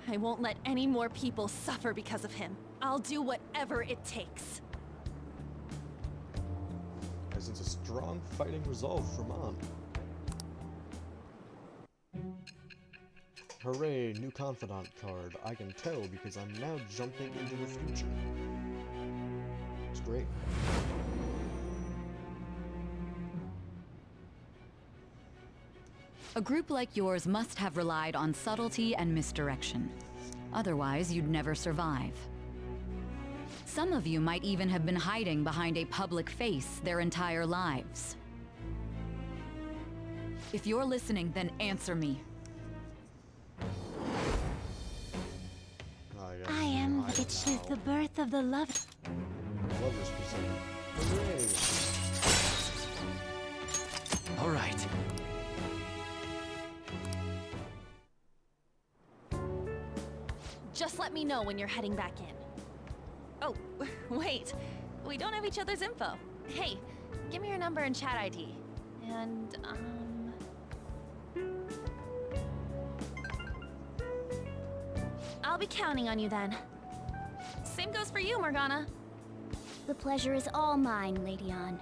Speaker 10: I won't let any more people suffer because of him. I'll do whatever it takes.
Speaker 1: I sense a strong fighting resolve from On. Hooray, new confidant card. I can tell because I'm now jumping into the future. It's great.
Speaker 20: A group like yours must have relied on subtlety and misdirection. Otherwise, you'd never survive. Some of you might even have been hiding behind a public face their entire lives. If you're listening, then answer me.
Speaker 13: I am the witch of the birth of the love.
Speaker 1: Lovers persona. Hooray!
Speaker 8: All right.
Speaker 10: me know when you're heading back in. Oh, wait. We don't have each other's info. Hey, give me your number and chat ID. And, I'll be counting on you then. Same goes for you, Morgana.
Speaker 13: The pleasure is all mine, Lady Ann.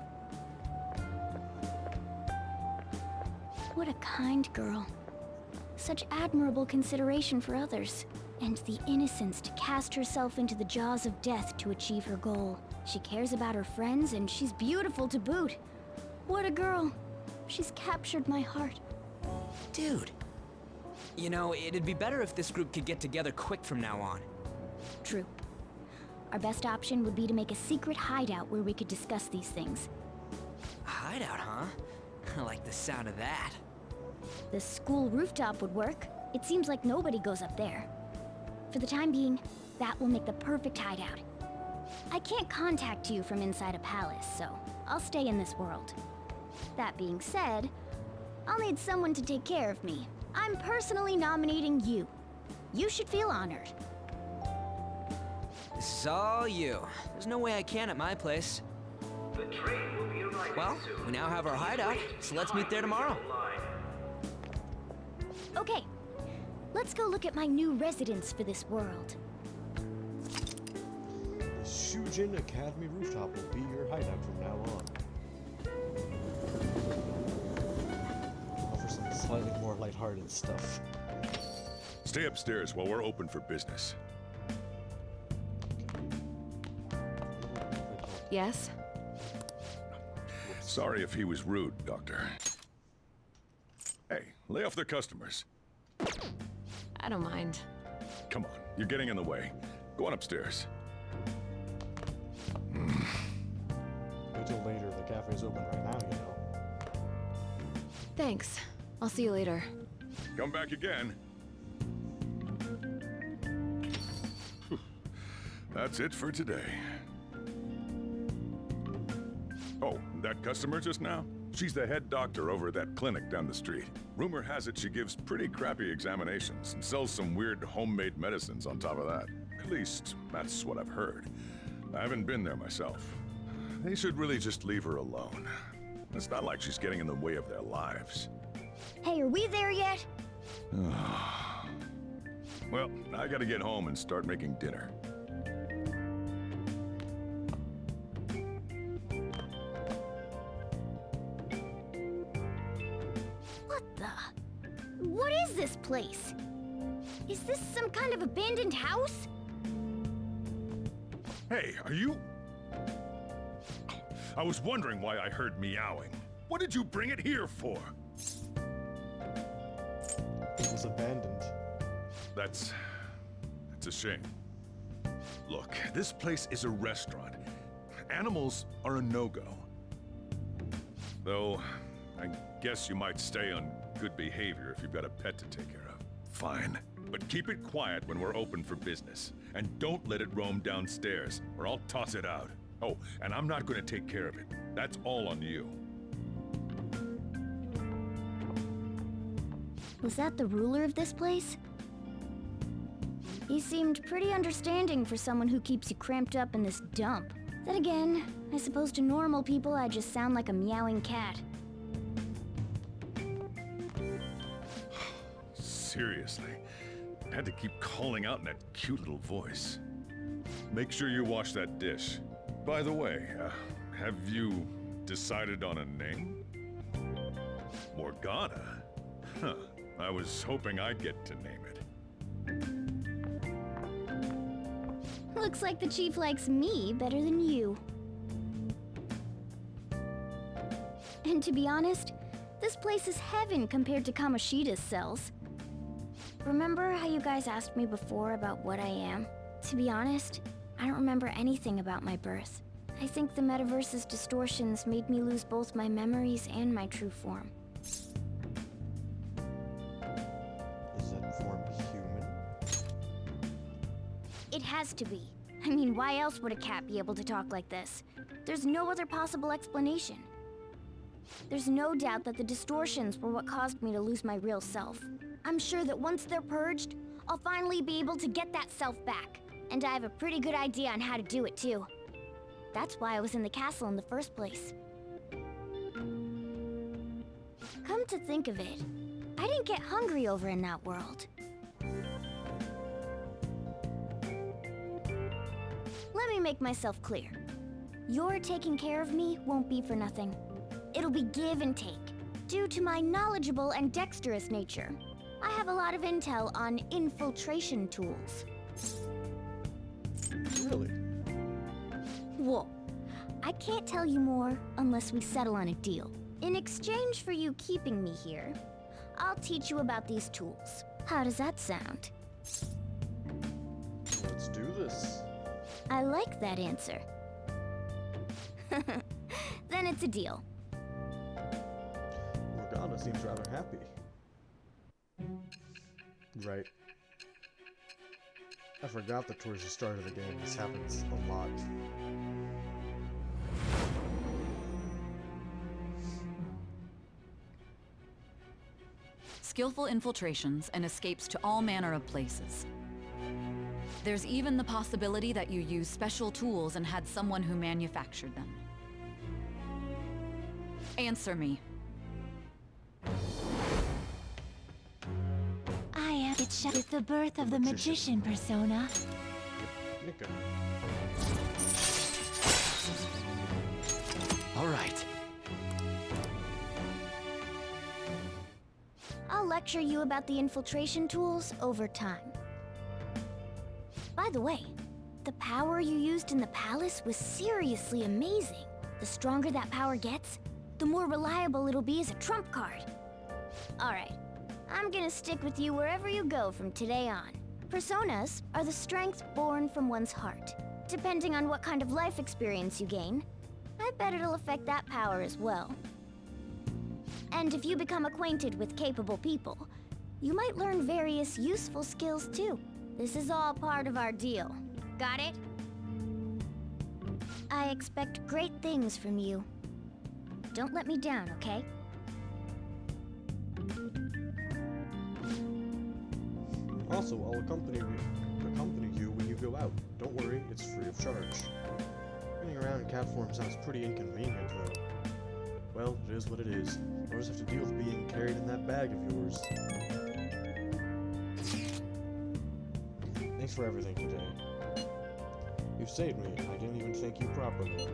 Speaker 13: What a kind girl. Such admirable consideration for others. And the innocence to cast herself into the jaws of death to achieve her goal. She cares about her friends, and she's beautiful to boot. What a girl. She's captured my heart.
Speaker 8: Dude. You know, it'd be better if this group could get together quick from now on.
Speaker 13: True. Our best option would be to make a secret hideout where we could discuss these things.
Speaker 8: A hideout, huh? I like the sound of that.
Speaker 13: The school rooftop would work. It seems like nobody goes up there. For the time being, that will make the perfect hideout. I can't contact you from inside a palace, so I'll stay in this world. That being said, I'll need someone to take care of me. I'm personally nominating you. You should feel honored.
Speaker 8: This is all you. There's no way I can at my place.
Speaker 15: The train will be arriving
Speaker 8: Well,
Speaker 15: soon.
Speaker 8: we now have our hideout, so let's meet there tomorrow.
Speaker 13: Okay, let's go look at my new residence for this world.
Speaker 1: The Shujin Academy rooftop will be your hideout from now on. Offer some slightly more lighthearted stuff.
Speaker 16: Stay upstairs while we're open for business.
Speaker 10: Yes?
Speaker 16: Sorry if he was rude, Doctor. Hey, lay off the customers.
Speaker 10: I don't mind.
Speaker 16: Come on, you're getting in the way. Go on upstairs.
Speaker 1: Wait till later, the cafe's open right now, you know.
Speaker 10: Thanks. I'll see you later.
Speaker 16: Come back again. That's it for today. Oh, that customer just now? She's the head doctor over at that clinic down the street. Rumor has it she gives pretty crappy examinations and sells some weird homemade medicines on top of that. At least, that's what I've heard. I haven't been there myself. They should really just leave her alone. It's not like she's getting in the way of their lives.
Speaker 13: Hey, are we there yet?
Speaker 16: Well, I gotta get home and start making dinner.
Speaker 13: What is this place? Is this some kind of abandoned house?
Speaker 16: Hey, are you... I was wondering why I heard meowing. What did you bring it here for?
Speaker 1: It was abandoned.
Speaker 16: That's a shame. Look, this place is a restaurant. Animals are a no-go. Though, I guess you might stay on good behavior if you've got a pet to take care of. Fine. But keep it quiet when we're open for business. And don't let it roam downstairs, or I'll toss it out. Oh, and I'm not going to take care of it. That's all on you.
Speaker 13: Was that the ruler of this place? He seemed pretty understanding for someone who keeps you cramped up in this dump. Then again, I suppose to normal people I just sound like a meowing cat.
Speaker 16: Seriously, I had to keep calling out in that cute little voice. Make sure you wash that dish. By the way, have you decided on a name? Morgana? Huh. I was hoping I'd get to name it.
Speaker 13: Looks like the chief likes me better than you. And to be honest, this place is heaven compared to Kamoshida's cells. Remember how you guys asked me before about what I am? To be honest, I don't remember anything about my birth. I think the metaverse's distortions made me lose both my memories and my true form.
Speaker 1: Is that form human?
Speaker 13: It has to be. I mean, why else would a cat be able to talk like this? There's no other possible explanation. There's no doubt that the distortions were what caused me to lose my real self. I'm sure that once they're purged, I'll finally be able to get that self back. And I have a pretty good idea on how to do it, too. That's why I was in the castle in the first place. Come to think of it, I didn't get hungry over in that world. Let me make myself clear. Your taking care of me won't be for nothing. It'll be give and take. Due to my knowledgeable and dexterous nature, I have a lot of intel on infiltration tools.
Speaker 1: Really?
Speaker 13: Whoa. I can't tell you more unless we settle on a deal. In exchange for you keeping me here, I'll teach you about these tools. How does that sound?
Speaker 1: Let's do this.
Speaker 13: I like that answer. Then it's a deal.
Speaker 1: Morgana seems rather happy. Right. I forgot that towards the start of the game this happens a lot.
Speaker 20: Skillful infiltrations and escapes to all manner of places. There's even the possibility that you used special tools and had someone who manufactured them. Answer me.
Speaker 4: I am with the birth of the magician persona.
Speaker 1: Nika.
Speaker 8: All right.
Speaker 13: I'll lecture you about the infiltration tools over time. By the way, the power you used in the palace was seriously amazing. The stronger that power gets, the more reliable it'll be as a trump card. Alright, I'm gonna stick with you wherever you go from today on. Personas are the strength born from one's heart. Depending on what kind of life experience you gain, I bet it'll affect that power as well. And if you become acquainted with capable people, you might learn various useful skills too. This is all part of our deal. Got it? I expect great things from you. Don't let me down, okay?
Speaker 1: Also, I'll accompany you when you go out. Don't worry, it's free of charge. Running around in cat form sounds pretty inconvenient, though. Well, it is what it is. You always have to deal with being carried in that bag of yours. Thanks for everything today. You saved me. I didn't even thank you properly.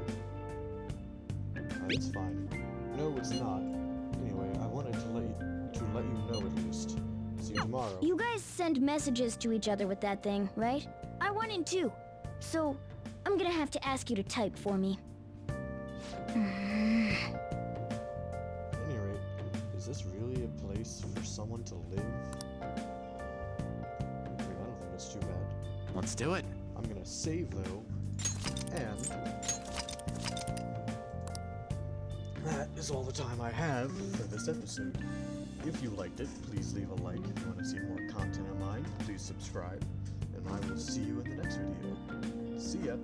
Speaker 1: It's fine. No, it's not. Anyway, I wanted to let you know at least. See you tomorrow.
Speaker 13: You guys send messages to each other with that thing, right? I want in too. So, I'm gonna have to ask you to type for me.
Speaker 1: At any rate, is this really a place for someone to live? I don't think it's too bad.
Speaker 8: Let's do it.
Speaker 1: I'm gonna save though, and that is all the time I have for this episode. If you liked it, please leave a like. If you want to see more content of mine, please subscribe, and I will see you in the next video. See ya!